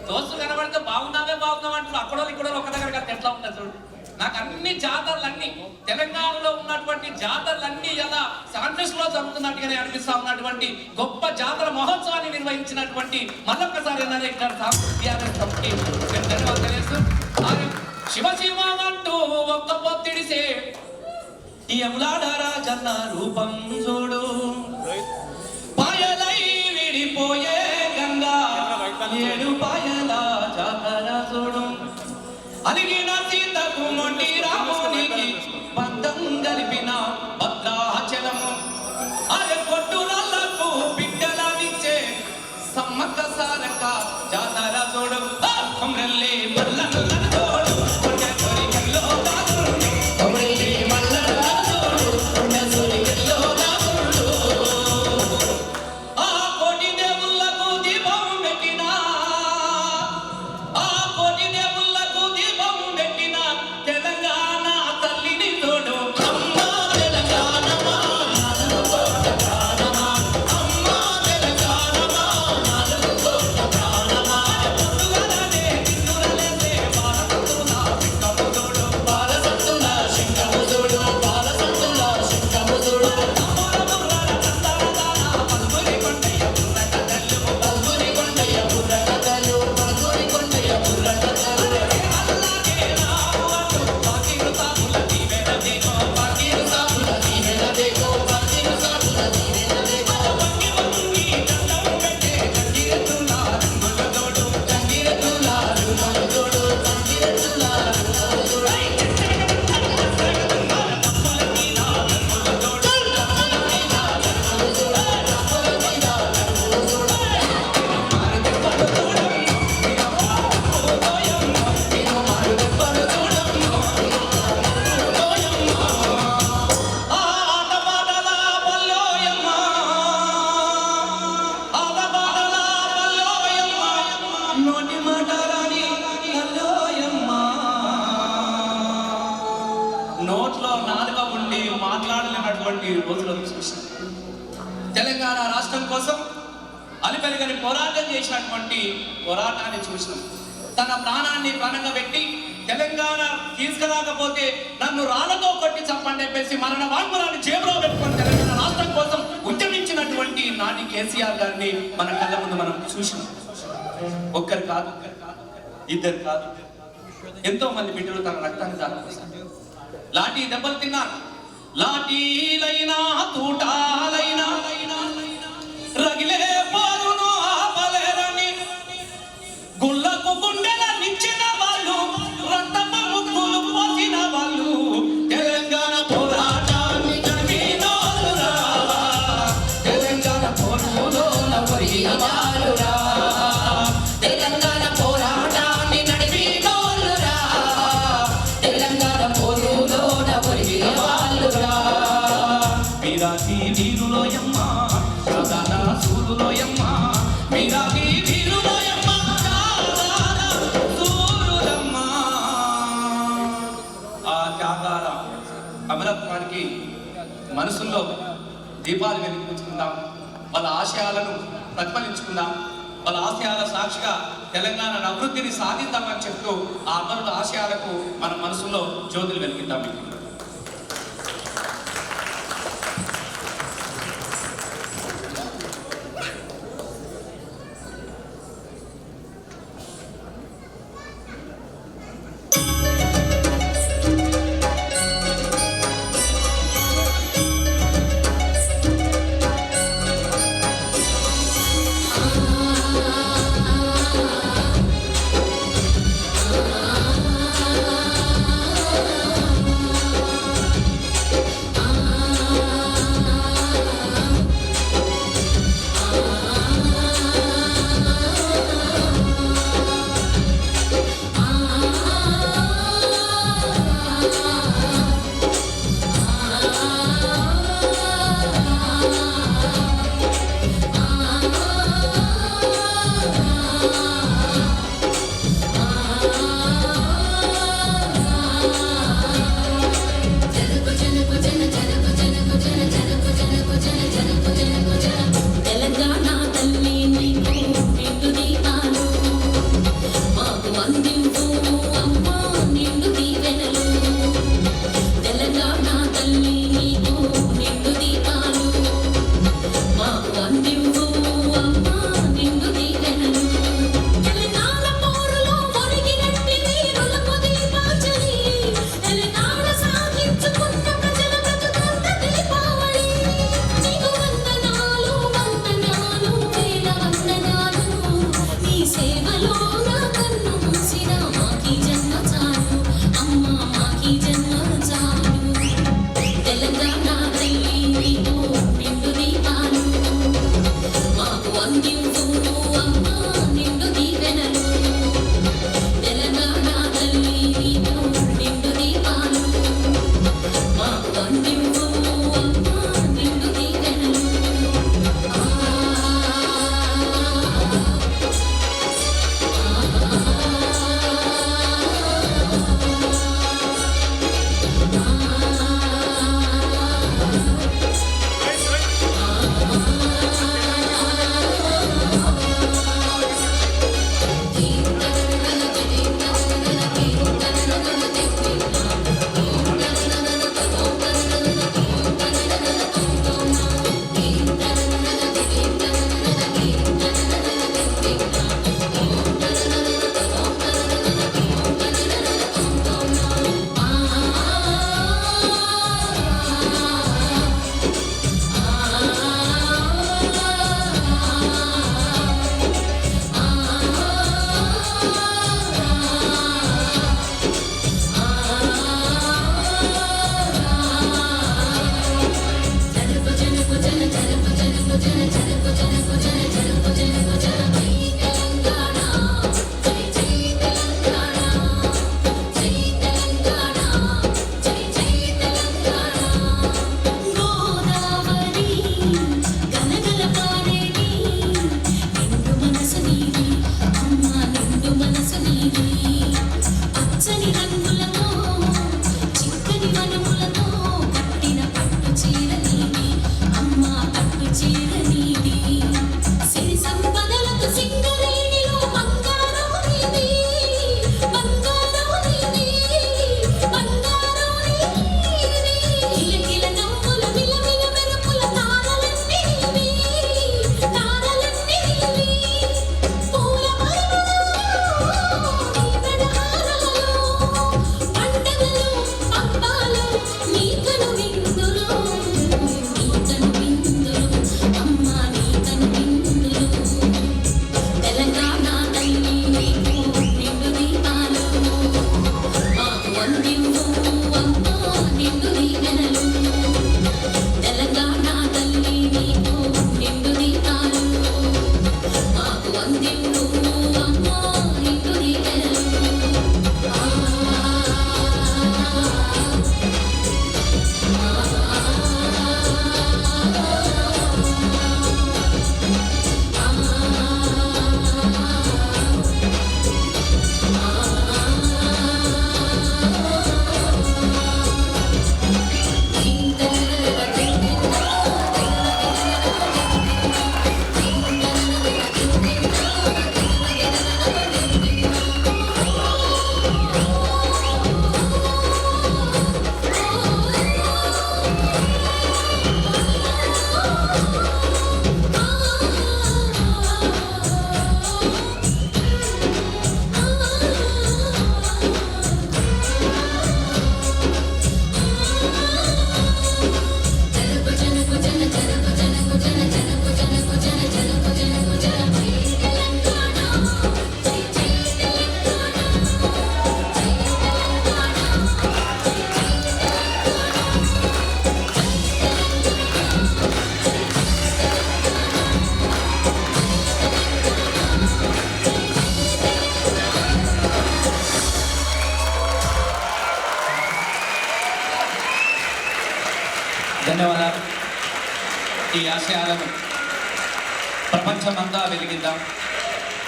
దోస్తులు కనబడితే బాగున్నావే బాగున్నావు అంటారు. అక్కడో ఇక్కడ ఒక దగ్గర కలిసి ఎట్లా ఉంటుంది చూడు. నాకు అన్ని జాతరలన్నీ తెలంగాణలో ఉన్నటువంటి జాతరలన్నీ ఎలా శాంతిస్ లో జరుగుతున్నట్టుగానే అనిపిస్తా ఉన్నటువంటి గొప్ప జాతర మహోత్సవాన్ని నిర్వహించినటువంటి మళ్ళొక్కసారి ఇక్కడ ధన్యవాదాలు తెలియజేస్తూ, శివ శివ అంటూ ఒక్క పొత్తిడిసే యములాడరా జన్న రూపం చూడు, పాయలై విడిపోయే గంగా ఏడు పాయల జాతర చూడు, అలిగిన సీతకు మొండి రామునికి బంధం కలిపిన భద్రాచలము, అరే కొట్టు నల్లకు బిడ్డలనిచ్చే సమ్మక్క సారక్క జాతర చూడు, కొమ్రెల్లి మల్లన్న చూడు, నోట్లో నాలుక ఉండి మాట్లాడలేనటువంటి రోజులను చూసాం. తెలంగాణ రాష్ట్రం కోసం అలిపెరగని పోరాటం చేసినటువంటి పోరాటాన్ని చూసినాం. తన ప్రాణాన్ని ప్రాణంగా పెట్టి తెలంగాణ తీసుకురాకపోతే నన్ను రాళ్లతో కొట్టి చంపండి చెప్పేసి మరణ వాగ్మూలాన్ని జేబులో పెట్టుకొని తెలంగాణ రాష్ట్రం కోసం ఉద్యమించినటువంటి నాటి కేసీఆర్ గారిని మన కళ్ళ ముందు మనం చూసినాం. ఒక్కరు కాదు, ఇద్దరు కాదు, ఎంతో మంది బిడ్డలు తన రక్తాన్ని దారిపోసారు. లాఠీ దెబ్బలు తిన్నారు. లాఠీలైనా తూటాలైనా రగిలే పోరును ఆపలేరని గుళ్ళకు గుండెల నిచ్చిన వాళ్ళు, రక్తపు ముక్కులు పోసిన వాళ్ళు, తెలంగాణ పోరాటాన్ని జరిపినోళ్ళురా, తెలంగాణ పోరులోన పోయిన వాళ్ళురా, తెలంగాణ పోరాటాన్ని నడిపినోళ్ళురా, తెలంగాణ పోరులోన పోయిన వాళ్ళురా. మీరాకి వీరులోయమ్మ, సాధారణ సూరులోయమ్మ, మీరాకి వీరులోయమ్మ, సాధారణ సూరులమ్మ. ఆ త్యాగాల అమరత్వానికి మనసులో దీపాలు వెలిగించుకుందాం, వాళ్ళ ఆశయాలను ప్రతిఫలించుకుందాం. వాళ్ళ ఆశయాల సాక్షిగా తెలంగాణ అభివృద్ధిని సాధిద్దామని చెప్తూ ఆ అమరుల ఆశయాలకు మన మనసులో జ్యోతులు వెలిగిద్దాం మిత్రులు. ఆ ధన్యవాదాలు. ఈ ఆశయాలను ప్రపంచమంతా వెలిగిద్దాం,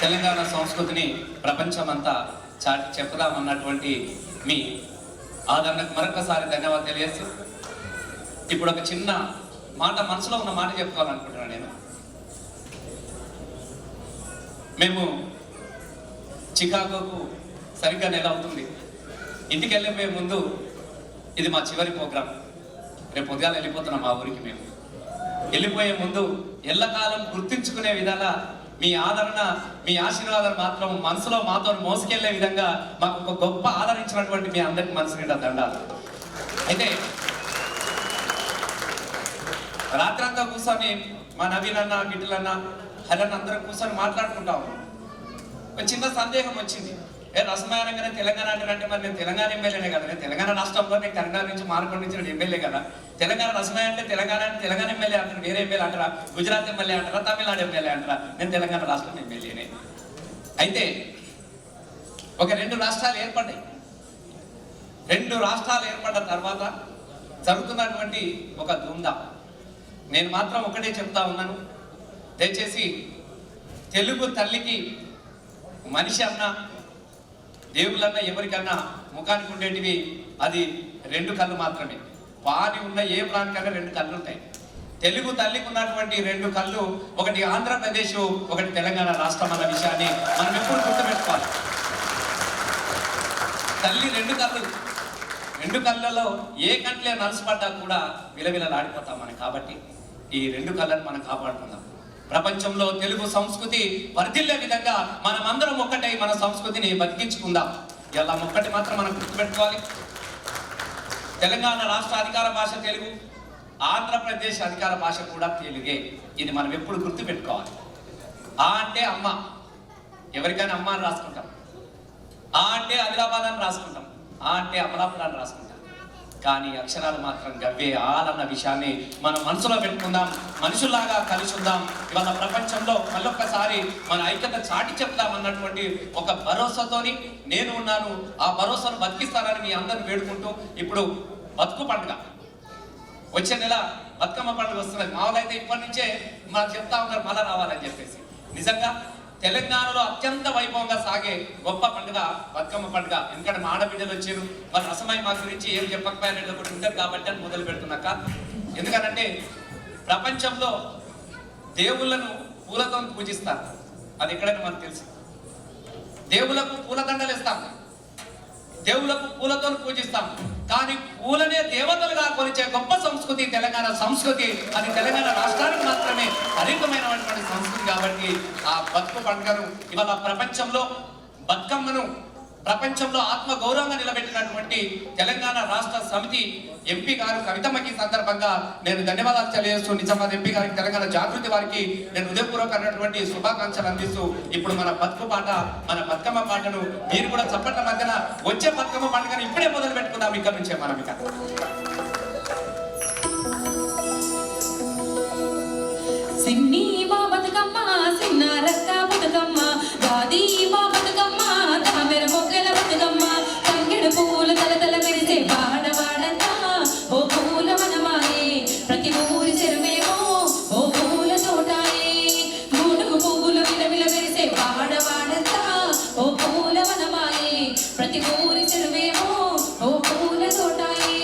తెలంగాణ సంస్కృతిని ప్రపంచమంతా చాటి చెప్పుదామన్నటువంటి మీ ఆదరణకు మరొకసారి ధన్యవాదాలు తెలియజేస్తూ ఇప్పుడు ఒక చిన్న మాట, మనసులో ఉన్న మాట చెప్పుకోవాలనుకుంటున్నాను నేను. మేము చికాగోకు సరిగ్గా నెల అవుతుంది. ఇంటికి వెళ్ళిపోయే ముందు ఇది మా చివరి ప్రోగ్రాం, రేపు పొద్దుగాల వెళ్ళిపోతున్నాం మా ఊరికి. మేము వెళ్ళిపోయే ముందు ఎల్లకాలం గుర్తించుకునే విధాలా మీ ఆదరణ, మీ ఆశీర్వాదం మాత్రం మనసులో మాతో మోసుకెళ్లే విధంగా మాకు ఒక గొప్ప ఆదరించినటువంటి మీ అందరికి మనసు నిండా దండాలు. అయితే రాత్రంతా కూర్చొని మా నవీన్ అన్న, గిట్టులన్న, హరన్ అందరం కూర్చొని మాట్లాడుకుంటా ఉన్నాం. ఒక చిన్న సందేహం వచ్చింది. రసమయంగానే తెలంగాణ అంటే మరి నేను తెలంగాణ ఎమ్మెల్యేనే కదా, నేను తెలంగాణ రాష్ట్రంలో, నేను తెలంగాణ నుంచి మార్కొండ నుంచి నేను ఎమ్మెల్యే కదా. తెలంగాణ రసమయ అంటే తెలంగాణ ఎమ్మెల్యే అంటారు, వేరే ఎమ్మెల్యే అంటారా, గుజరాత్ ఎమ్మెల్యే అంటారా, తమిళనాడు ఎమ్మెల్యే అంటారా? నేను తెలంగాణ రాష్ట్రం ఎమ్మెల్యేనే. అయితే ఒక 2 రాష్ట్రాలు ఏర్పడ్డాయి. 2 రాష్ట్రాలు ఏర్పడ్డ తర్వాత జరుగుతున్నటువంటి ఒక ధూమ్దా, నేను మాత్రం ఒకటే చెప్తా ఉన్నాను, దయచేసి తెలుగు తల్లికి మనిషి అన్నా దేవుళ్ళన్నా ఎవరికన్నా ముఖానికి ఉండేటివి అది 2 కళ్ళు మాత్రమే. వారి ఉన్న ఏ ప్రాణికన్నా 2 కళ్ళు ఉంటాయి. తెలుగు తల్లికి ఉన్నటువంటి 2 కళ్ళు, ఒకటి ఆంధ్రప్రదేశ్, ఒకటి తెలంగాణ రాష్ట్రం అన్న విషయాన్ని మనం ఎప్పుడు గుర్తుపెట్టుకోవాలి. తల్లి 2 కళ్ళు, 2 కళ్ళలో ఏ కంట్లే నలుసుపడ్డా కూడా విలవిలలాడిపోతాం మనం. కాబట్టి ఈ 2 కళ్ళను మనం కాపాడుకుందాం. ప్రపంచంలో తెలుగు సంస్కృతి వర్ధిల్లే విధంగా మనం అందరం ఒక్కటై మన సంస్కృతిని బతికించుకుందాం. ఇలా ఒక్కటి మాత్రం మనం గుర్తుపెట్టుకోవాలి, తెలంగాణ రాష్ట్ర అధికార భాష తెలుగు, ఆంధ్రప్రదేశ్ అధికార భాష కూడా తెలుగే. ఇది మనం ఎప్పుడు గుర్తుపెట్టుకోవాలి. ఆ అంటే అమ్మ, ఎవరికైనా అమ్మ అని రాసుకుంటాం. ఆ అంటే ఆదిలాబాద్ అని రాసుకుంటాం. ఆ అంటే అమలాపురం అని రాసుకుంటాం. కానీ అక్షరాలు మాత్రం గవ్వే ఆలన్న విషయాన్ని మనం మనసులో పెట్టుకుందాం, మనుషుల్లాగా కలిసి ఉందాం. ఇవాళ ప్రపంచంలో మళ్ళొక్కసారి మన ఐక్యత చాటి చెప్దాం అన్నటువంటి ఒక భరోసాతోని నేను ఉన్నాను. ఆ భరోసాను బతికిస్తానని మీ అందరిని వేడుకుంటూ, ఇప్పుడు బతుకు పండుగ వచ్చే నెల బతుకమ్మ పండుగ వస్తున్నది. మామూలు అయితే ఇప్పటి నుంచే మనం చెప్తా ఉన్నారు మళ్ళా రావాలని చెప్పేసి. నిజంగా తెలంగాణలో అత్యంత వైభవంగా సాగే గొప్ప పండుగ బతుకమ్మ పండుగ. ఎందుకంటే మా ఆడబిడ్డలు వచ్చారు, వాళ్ళ రసమై మా గురించి ఏం చెప్పకపోయినట్టు ఒకటి ఉంటారు కాబట్టి అని మొదలు పెడుతున్నాక. ఎందుకనంటే ప్రపంచంలో దేవుళ్ళను పూలతో పూజిస్తారు, అది ఎక్కడైనా మనకు తెలుసు. దేవుళ్ళకు పూలదండలు ఇస్తాం, దేవుళ్ళకు పూలతో పూజిస్తాం. కానీ పూలనే దేవతలుగా కొలిచే గొప్ప సంస్కృతి తెలంగాణ సంస్కృతి. అది తెలంగాణ రాష్ట్రానికి మాత్రమే పరిమితమైనటువంటి సంస్కృతి. కాబట్టి ఆ బతుకు పండుగను ఇవాళ ప్రపంచంలో, బతుకమ్మను ప్రపంచంలో ఆత్మ గౌరవంగా నిలబెట్టినటువంటి తెలంగాణ రాష్ట్ర సమితి ఎంపీ గారు కవితమ్మకి సందర్భంగా నేను ధన్యవాదాలు తెలియజేస్తూ, నిజామాబాద్ ఎంపీ గారికి, తెలంగాణ జాగృతి వారికి నేను హృదయపూర్వకమైనటువంటి శుభాకాంక్షలు అందిస్తూ, ఇప్పుడు మన బతుకు పాట, మన బతుకమ్మ పాటను మీరు కూడా చప్పట్ల మధ్యన వచ్చే బతుకమ్మ పండుగను ఇప్పుడే మొదలు పెట్టుకుందాం. ఇక్కడ నుంచే మనం ఇక సిన్ని మా బతుకమ్మ, సిన్నారక్క బతుకమ్మ, దాది మా బతుకమ్మ, తామెర మొగ్గల బతుకమ్మ, తంగెడు పూలు తలతల మెరిసే వాడవాడంతా ఓ పూల వనమాయే, ప్రతి ఊరి చెరువేమో ఓ పూల తోటాయే, గూడుగు పువ్వులు విలవిల మెరిసే వాడవాడంతా ఓ పూల వనమాయే, ప్రతి ఊరి చెరువేమో ఓ పూల తోటాయే.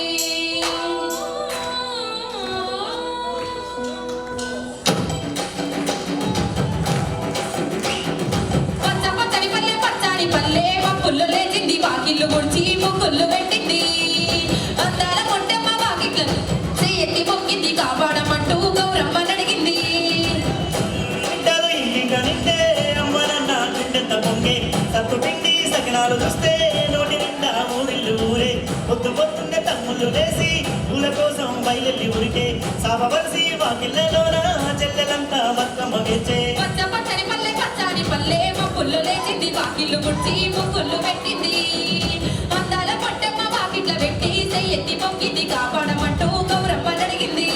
పల్లె పుల్లు లేచింది, వాకిళ్ళు ముడిచి ముగ్గుళ్ళు పెట్టింది, అందాల కొంటమ్మ వాకిట్లను చెయ్యెత్తి మొక్కింది, కాపాడమంటూ గౌరమ్మ అడిగింది. సకినాలు చూస్తే నోటి నిండా ఊరిల్లు ఊరే, పొద్దు పొద్దున్నే తమ్ముళ్ళు వేసి పూల కోసం బయలెల్లి ఊరికే, సాపవలసి వాకిళ్ళలోన చెల్లెలంతా బతుకమ్మ వేచే. పచ్చ పచ్చని పల్లె పచ్చని పల్లె పుల్లు లేచింది, వాకిళ్ళు ముడిచి ముగ్గుళ్ళు పెట్టింది, అందాల కొంటమ్మ వాకిట్ల పెట్టి చెయ్యెత్తి మొక్కింది, కాపాడమంటూ గౌరమ్మ అడిగింది.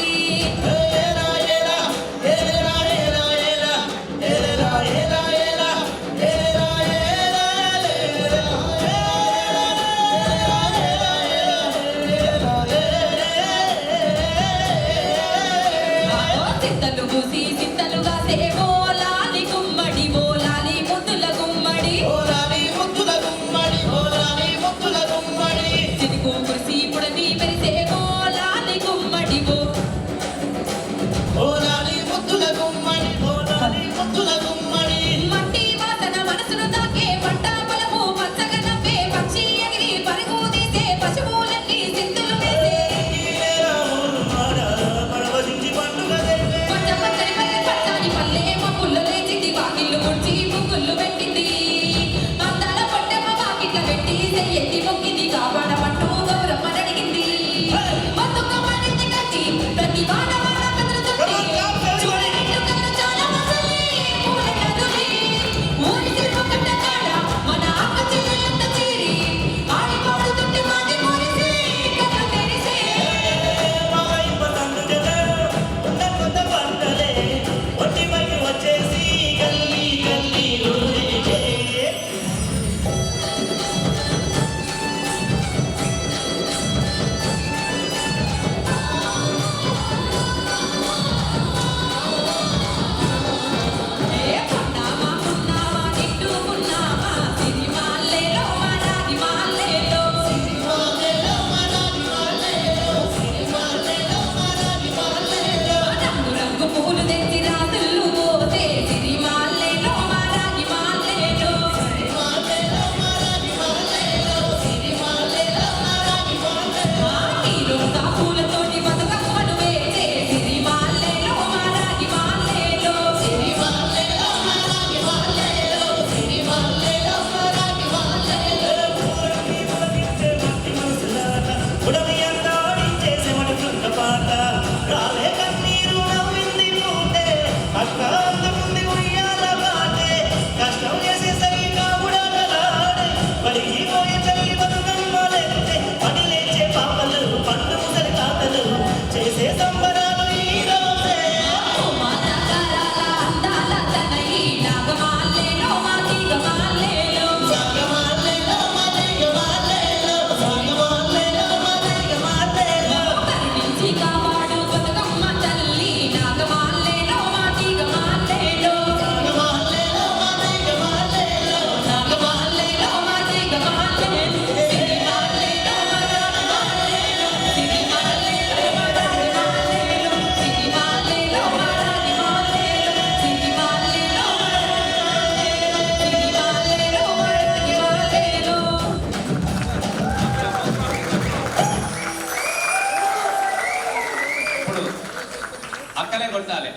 అక్కలే కొట్టాలి.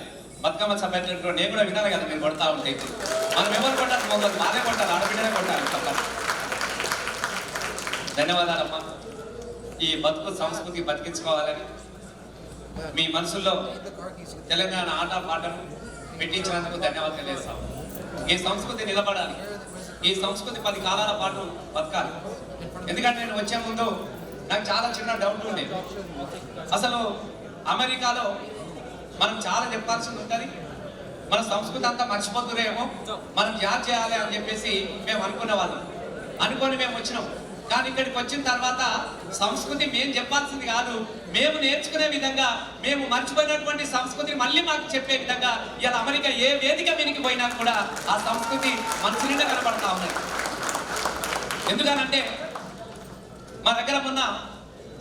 బతుకమ్మ సభ్యులు నేను కూడా వినాలి కదా, మీరు కొడతా ఉంటే. మనం ఎవరు కొట్టాలి? మొదలు బాధే కొట్టాలి, ఆడబిడ్డనే కొట్టాలి పక్కన. ధన్యవాదాలమ్మా. ఈ బతుకు సంస్కృతి బతికించుకోవాలని మీ మనసుల్లో తెలంగాణ ఆట పాటలు పెట్టించినందుకు ధన్యవాదాలు తెలియజేస్తాం. ఈ సంస్కృతి నిలబడాలి, ఈ సంస్కృతి 10 కాలాల పాటు బతకాలి. ఎందుకంటే నేను వచ్చే ముందు నాకు చాలా చిన్న డౌట్ ఉండేది. అసలు అమెరికాలో మనం చాలా చెప్పాల్సింది ఉంటుంది, మన సంస్కృతి అంతా మర్చిపోతురేమో, మనం జాబ్ చేయాలి అని చెప్పేసి మేము అనుకునే వాళ్ళం. అనుకొని మేము వచ్చినాం. కానీ ఇక్కడికి వచ్చిన తర్వాత సంస్కృతి మేము చెప్పాల్సింది కాదు, మేము నేర్చుకునే విధంగా, మేము మర్చిపోయినటువంటి సంస్కృతిని మళ్ళీ మాకు చెప్పే విధంగా ఇలా అమెరికా ఏ వేదిక మీదకి పోయినా కూడా ఆ సంస్కృతి మనసు నిండా కనబడతా ఉన్నది. ఎందుకనంటే మా దగ్గర మొన్న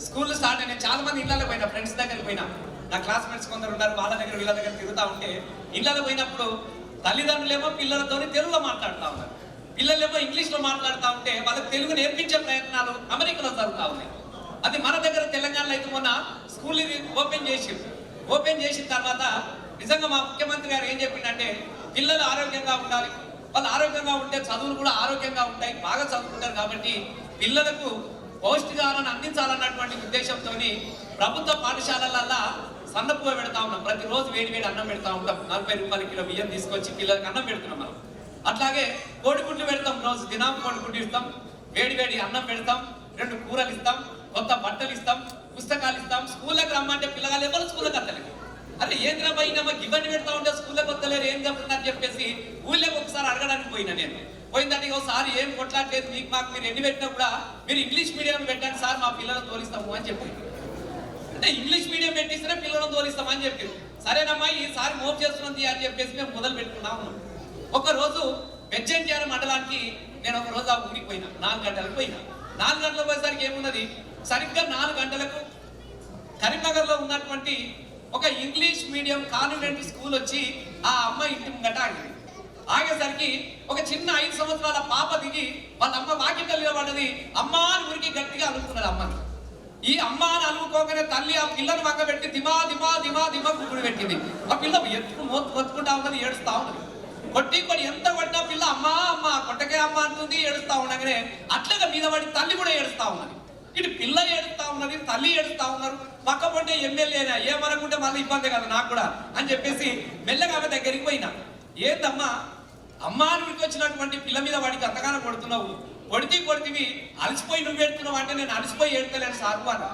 స్కూల్ స్టార్ట్ అయినా చాలా మంది ఇళ్ళలో పోయినా, ఫ్రెండ్స్ దగ్గరికి పోయినా, నా క్లాస్మేట్స్ కొందరు ఉన్నారు, వాళ్ళ దగ్గర వీళ్ళ దగ్గర తిరుగుతూ ఉంటే ఇళ్ళలో పోయినప్పుడు తల్లిదండ్రులేమో పిల్లలతో తెలుగులో మాట్లాడుతూ ఉన్నారు, పిల్లలేమో ఇంగ్లీష్లో మాట్లాడుతూ ఉంటే వాళ్ళకి తెలుగు నేర్పించే ప్రయత్నాలు అమెరికాలో జరుగుతూ ఉన్నాయి. అది మన దగ్గర తెలంగాణలో అయితే మొన్న స్కూల్ ఓపెన్ చేసిన తర్వాత నిజంగా మా ముఖ్యమంత్రి గారు ఏం చెప్పిందంటే పిల్లలు ఆరోగ్యంగా ఉండాలి, వాళ్ళు ఆరోగ్యంగా ఉంటే చదువులు కూడా ఆరోగ్యంగా ఉంటాయి, బాగా చదువుకుంటారు. కాబట్టి పిల్లలకు పౌష్టికాహారాన్ని అందించాలన్నటువంటి ఉద్దేశంతో ప్రభుత్వ పాఠశాలలల్లో సన్నపువ పెడతా ఉన్నాం. ప్రతిరోజు వేడి అన్నం పెడతా ఉంటాం. 40 రూపాయల కిలో బియ్యం తీసుకొచ్చి పిల్లలకి అన్నం పెడుతున్నాం మనం. అట్లాగే కోడిగుడ్లు పెడతాం, రోజు దినం కోడిగుడ్లు ఇస్తాం, వేడి అన్నం పెడతాం, 2 కూరలు ఇస్తాం, కొత్త బట్టలు ఇస్తాం, పుస్తకాలు ఇస్తాం. స్కూళ్ళకి రమ్మంటే పిల్లగాలు ఎవరు స్కూళ్ళకి వస్తలేరు. అరే ఏంద్రా పోయినామా ఇవన్నీ పెడతా ఉంటే స్కూళ్ళకి వస్తలేరు ఏం చెప్తున్నారు చెప్పేసి ఊళ్ళోకి ఒకసారి అడగడానికి పోయినా. నేను పోయిందంటే ఒకసారి ఏం కొట్లాడలేదు, మీకు మాకు మీరు ఎన్ని పెట్టినా కూడా మీరు ఇంగ్లీష్ మీడియం పెట్టండి సార్, మా పిల్లలను తోలిస్తాము అని చెప్పి. అంటే ఇంగ్లీష్ మీడియం పెట్టిస్తేనే పిల్లలను తోలిస్తామని చెప్పి, సరేనమ్మా ఈసారి మోపు చేస్తున్నది అని చెప్పేసి మేము మొదలు పెట్టుకున్నాము. ఒకరోజు బెజ్జంట్యాల మండలానికి నేను ఒక రోజు ఆ ఊరికి పోయినా, 4 గంటలకు పోయినా. 4 గంటలకు పోయేసరికి ఏమున్నది, సరిగ్గా 4 గంటలకు కరీంనగర్లో ఉన్నటువంటి ఒక ఇంగ్లీష్ మీడియం కాన్వెంట్ స్కూల్ వచ్చి ఆ అమ్మాయి ఇంటి ముంగట ఆగింది. ఆగేసరికి ఒక చిన్న 5 సంవత్సరాల పాప దిగి వాళ్ళ అమ్మ వాకిట్లో నిలబడ్డది. అమ్మా అని ఊరికి గట్టిగా అనుకున్నది అమ్మని. ఈ అమ్మ అని అనుకోగానే తల్లి ఆ పిల్లని వంగ పెట్టి దిమా కుక్కుడు పెట్టింది. ఆ పిల్ల మొత్తుకుంటా ఉన్నది, ఏడుస్తా ఉన్నది. కొట్టి ఎంత కొట్టినా పిల్ల అమ్మా కొట్టకే అమ్మ అంటుంది, ఏడుస్తా ఉండగానే అట్లాగా మీద పడి తల్లి కూడా ఏడుస్తా ఉన్నది. ఇటు పిల్ల ఏడుస్తా ఉన్నది, తల్లి ఏడుస్తా ఉన్నారు. పక్క పొంటే ఎమ్మెల్యేనా ఏమనుకుంటే మళ్ళీ ఇబ్బంది కదా నాకు కూడా అని చెప్పేసి మెల్లగా ఆమె దగ్గరికి పోయినా. ఏందమ్మా అమ్మా అని వచ్చినటువంటి పిల్ల మీద వాడికి అంతగానో కొడుతున్నావు, కొడితివి అలసిపోయి నువ్వు ఏడుతున్నావు అంటే నేను అలసిపోయి ఏడుతలేను సార్ అన్న.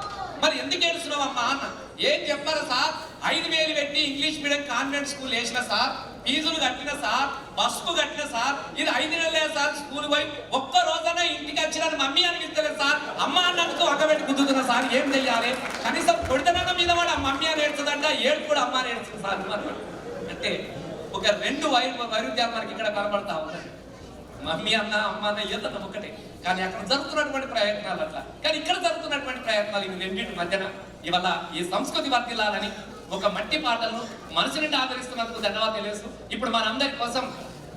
మరి ఎందుకు ఏడుస్తున్నావు అమ్మా అన్న. ఏం చెప్పారా సార్, 5,000 పెట్టి ఇంగ్లీష్ మీడియం కాన్వెంట్ స్కూల్ వేసిన సార్, ఫీజులు కట్టిన సార్, బస్సు కట్టిన సార్, ఇది 5 నెలలే సార్ స్కూల్ పోయి ఒక్క రోజైనా ఇంటికి వచ్చిన మమ్మీ అనిపిస్తలేదు సార్, అమ్మ అన్నందుకు ఒక్కబెట్టి గుద్దుతున్నా సార్, ఏం చెయ్యాలి, కనీసం కొడితనన్న మీద వాడు మమ్మీ అని ఏడుస్తుందంట, ఏడు కూడా అమ్మ అని ఏడుస్తుంది సార్ అన్నమాట. అంటే ఒక 2 వైరుధ్యాలు మనకి ఇక్కడ కనబడతా ఉన్నాయి. మమ్మీ అన్న అమ్మ అన్న ఏదన్నా ఒకటే, కానీ అక్కడ జరుగుతున్నటువంటి ప్రయత్నాలు అట్లా. కానీ ఇక్కడ జరుగుతున్నటువంటి ప్రయత్నాలు ఇవి రెండింటి మధ్యన ఇవాళ ఈ సంస్కృతి వర్తిల్లాలని ఒక మట్టి పాటలను మనసు నుండి ఆదరిస్తున్నందుకు ధన్యవాదాలు తెలుసు. ఇప్పుడు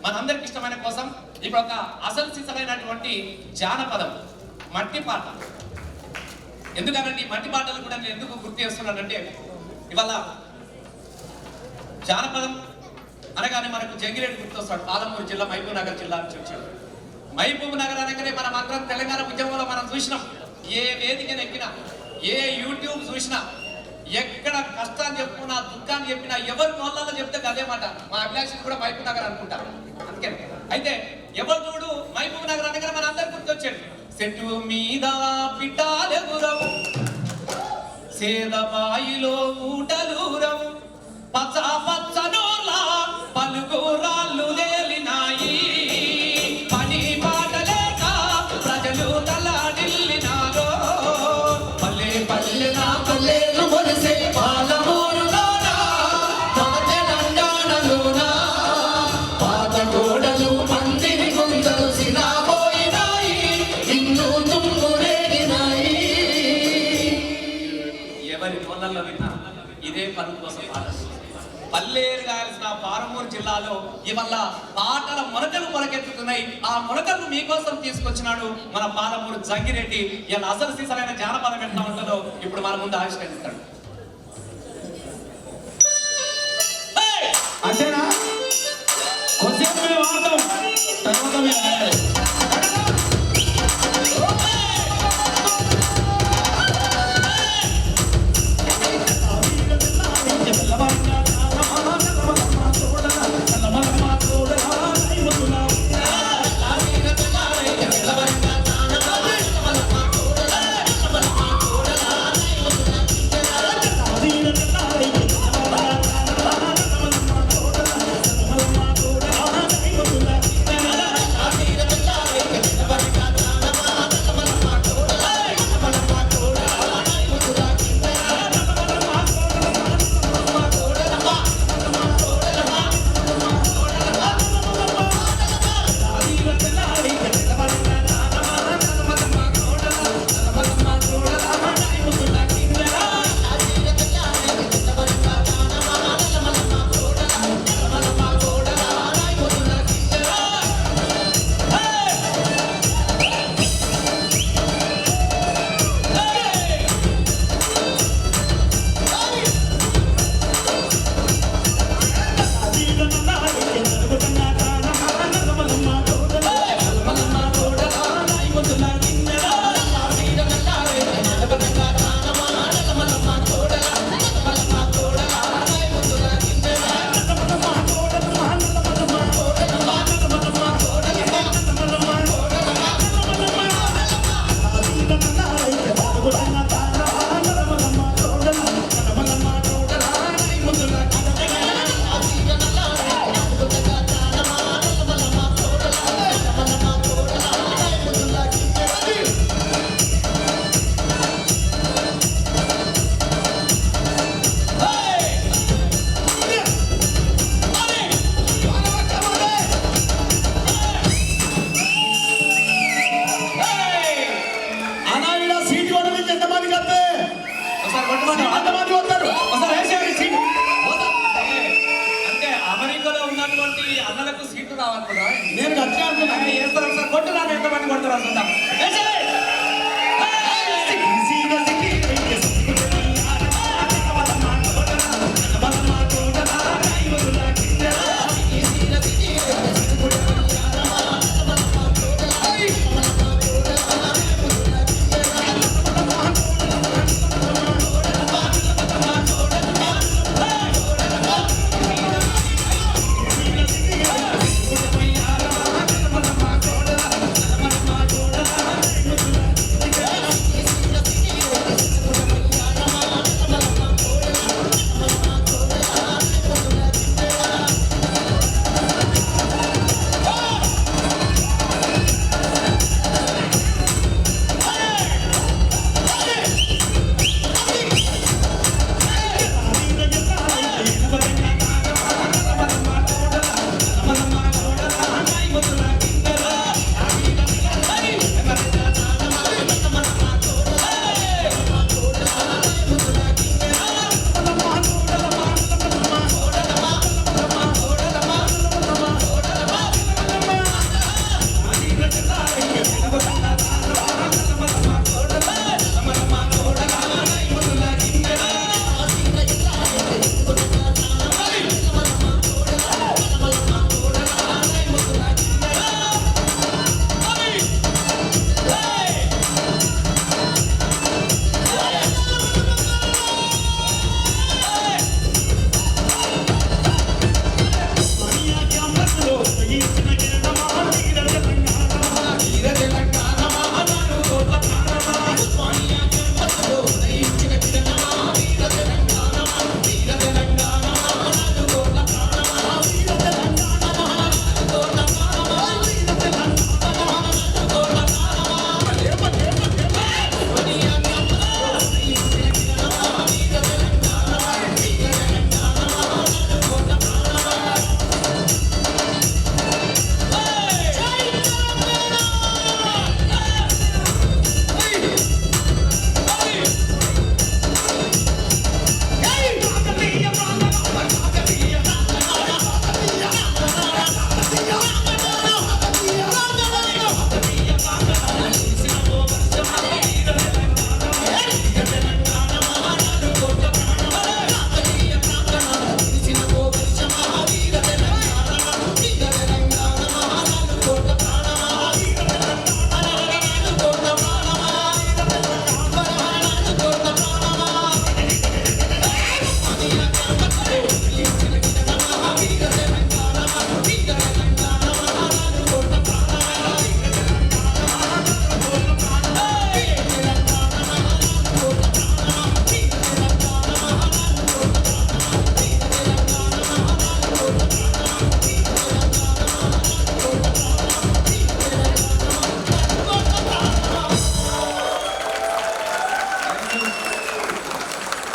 మనందరికి ఇష్టమైన కోసం ఇప్పుడు ఒక అసలు సిసలైనటువంటి జానపదం మట్టి పాట. ఎందుకనంటే ఈ మట్టి పాటలు కూడా నేను ఎందుకు గుర్తు చేస్తున్నానంటే ఇవాళ జానపదం అనగానే మనకు జంగిరెడ్డి గుర్తొస్తాడు. పాలమూరు జిల్లా మహబూబ్ నగర్ జిల్లా నుంచి వచ్చాడు. మహబూబ్ నగర్ అనగానే మనం అందరం తెలంగాణ ఉద్యమంలో మనం చూసినాం. ఏ వేదికను ఎక్కినా, ఏ యూట్యూబ్ చూసినా, ఎక్కడ కష్టాన్ని చెప్పుకున్నా, దుఃఖాన్ని చెప్పినా, ఎవరి నోళ్ళలో చెప్తే అదే మాట. మా అభిలాష్ కూడా మహబూబ్ నగర్ అనుకుంటారు. అందుకే అయితే ఎవరు చూడు మహబూబ్ నగర్ అనగానే మన అందరికి గుర్తొచ్చాడు. చెట్టు మీద పిట్టాలెగురవు, సేదబాయిలో ఊటలూరవు, పచ్చనోర్లా పలుగురాళ్ళు తేలినాయి, పని పాటలేక ప్రజలు తలాడిల్లినారో, పల్లె నా పల్లెలు మొలిసే పాలమూరులోనా, మన తెలంగాణలోనా, పాత గోడలు మందిని గుంతలు సినాపోయినాయి, ఇల్లు తుమ్మురేగినాయి. ఎవరి నోళ్ళల్లో విన్నా ఇదే పనుల కోసం పాట. పల్లేరు గాల్సిన పాలమూరు జిల్లాలో ఇవల్ల పాటల మొలకలు మొలకెత్తుతున్నాయి. ఆ మొలకలు మీకోసం తీసుకొచ్చినాడు మన పాలమూరు జంగిరెడ్డి. ఇలా అసలు సీసలైన జానపదం ఎట్లా ఉంటుందో ఇప్పుడు మన ముందు ఆవిష్కరిస్తాడు. అంతేనా కొంచెంసేపు మేము ఆడతాం తర్వాత మేము ఆడాలి. అంటే అమెరికాలో ఉన్నటువంటి అన్నలకు సీట్లు రావాలనుకుంటా నేను గట్టిగా అనుకున్నాను. వేస్తారు సార్ కొట్టున్నాను ఎంతమంది కొడతారు చూద్దాం. Hey!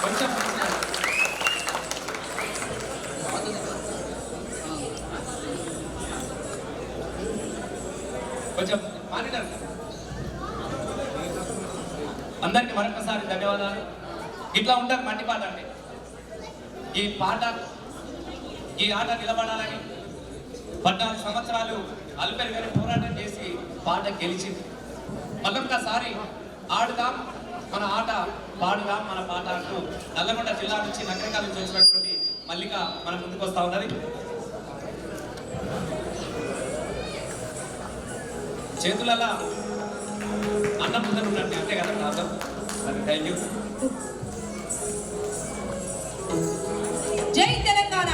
కొంచెం కొంచెం మానిటర్. అందరికీ మరొకసారి ధన్యవాదాలు. ఇట్లా ఉంటారు మట్టి పాట అంటే. ఈ పాట ఈ ఆట నిలబడాలని 14 సంవత్సరాలు అలుపెరుగని పోరాటం చేసి పాట గెలిచింది. మళ్ళొక్కసారి ఆడుదాం మన ఆట, పాడుదాం మన పాట అంటూ నల్లగొండ జిల్లా నుంచి నగరకాల నుంచి వచ్చినటువంటి మల్లిక మన ముందుకు వస్తూ ఉన్నది. చేతులలో అన్నం ముందర ఉన్నట్టు అంతే కదా ప్రాబ్లం. Thank you. జై తెలంగాణ.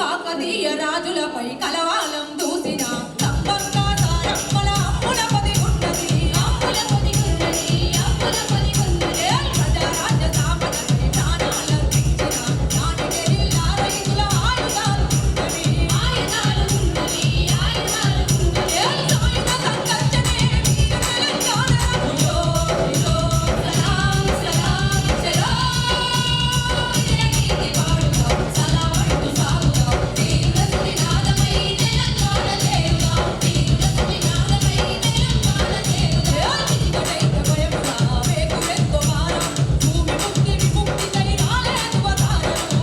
కాకతీయ రాజులపై కలవాలం దూసిన సంబంగా తారమ్మల అమ్ములపది ఉన్నది. ప్రజారాజ్య స్థాపనకై ప్రాణాలర్పించిన నాటికెళ్ళ రైతుల ఆయుధాలు ఉన్నవి. సాయుధ సంఘర్షణే వీర తెలంగాణ. ఉయో, ఉయో, సలాం, సలాం, సలాం. జనగీతి పాడుదాం, సలామంటూ సాగుదాం. తీవ్రసు నినాదమై తెలంగాణ చేరుదాం. తీవ్రసు నినాదమై తెలంగాణ చేరుదాం. చిటికడైన భయముగా వేకువెంతో భారం. భూమి ముక్తి విముక్తికై రాలేదు అవతారము.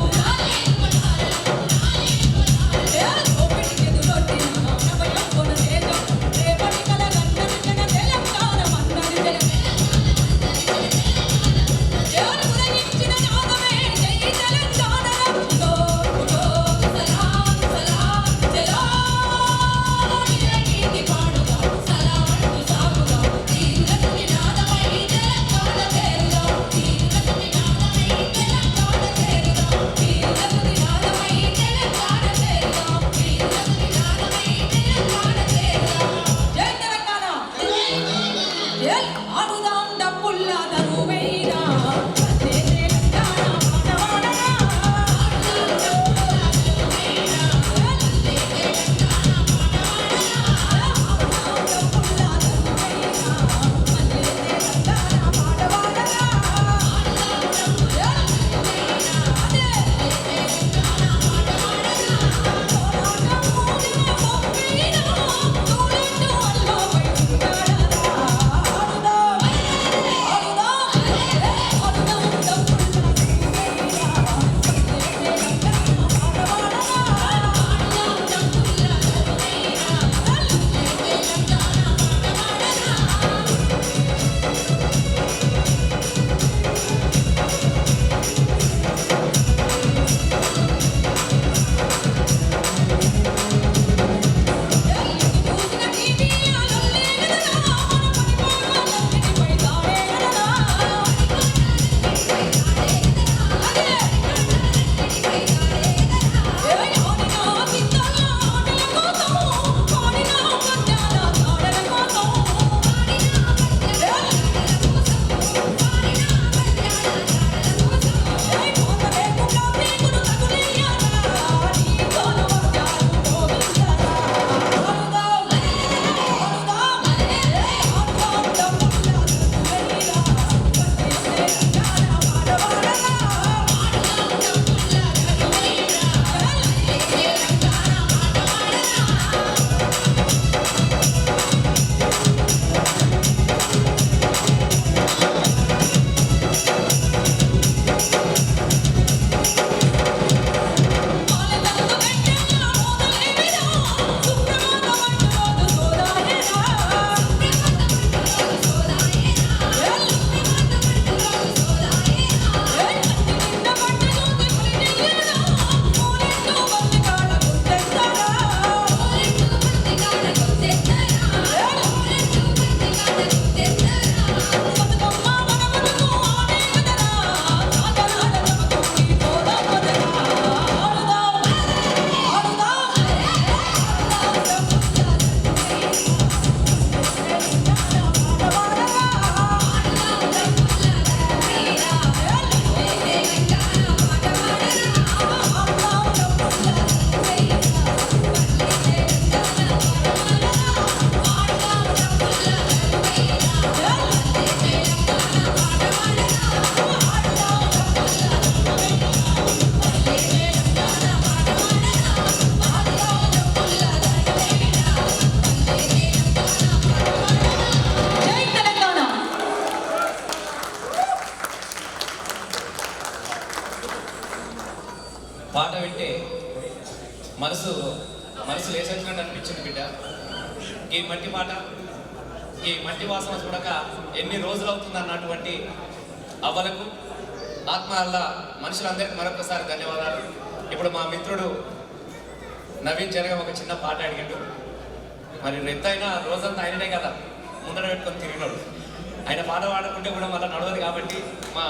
దోపిడికెదురొడ్డిన నవయౌవన తేజం. రేపటి కలగన్నది జన తెలంగాణ మన్నది ఉదయించిన నాదమే జై తెలంగాణ. ఉదో, ఉదో, సలాం, సలాం, సలాం. జనగీతి పాడుదాం, సలామంటూ సాగుదాం. తీవ్రసు నినాదమై తెలంగాణ చేరుదాం. తీవ్రసు నినాదమై తెలంగాణ చేరుదాం. తీవ్రసు నినాదమై తెలంగాణ చేరుదాం. తీవ్రసు నినాదమై తెలంగాణ చేరుదాం. జై తెలంగాణ. జై ఆడుదాం డప్పుల్ల దరువైనా వందే తెలంగాణ పాటవాడరా. ఆడుదాం పాట వింటే మనసు లేసొచ్చినట్టు అనిపించింది బిడ్డ. ఈ మట్టి పాట, ఈ మట్టి వాసన చూడక ఎన్ని రోజులు అవుతుంది అన్నటువంటి అవ్వలకు, ఆత్మహల్లా మనుషులందరికీ మరొకసారి ధన్యవాదాలు. ఇప్పుడు మా మిత్రుడు నవీన్ జరగ ఒక చిన్న పాట అడిగాడు. మరి రెత్తైనా రోజంతా ఆయననే కదా ముందర పెట్టుకొని తిరిగినాడు. ఆయన పాట పాడుకుంటే కూడా మళ్ళీ నడవదు కాబట్టి మా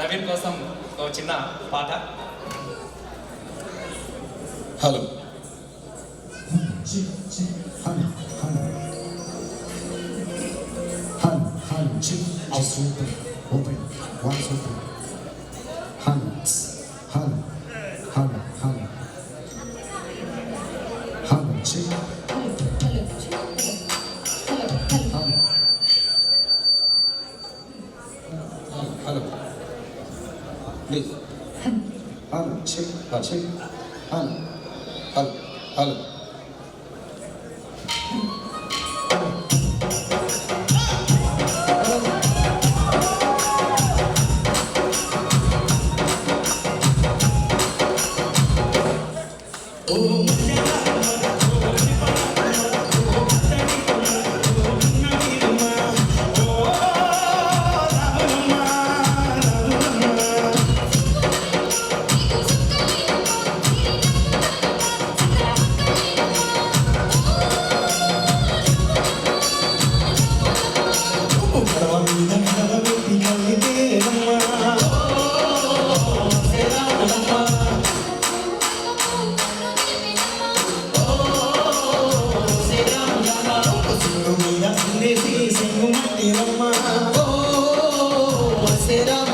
నవీన్ కోసం ఒక చిన్న పాట. Hello hello please hello check check hello hello hello Será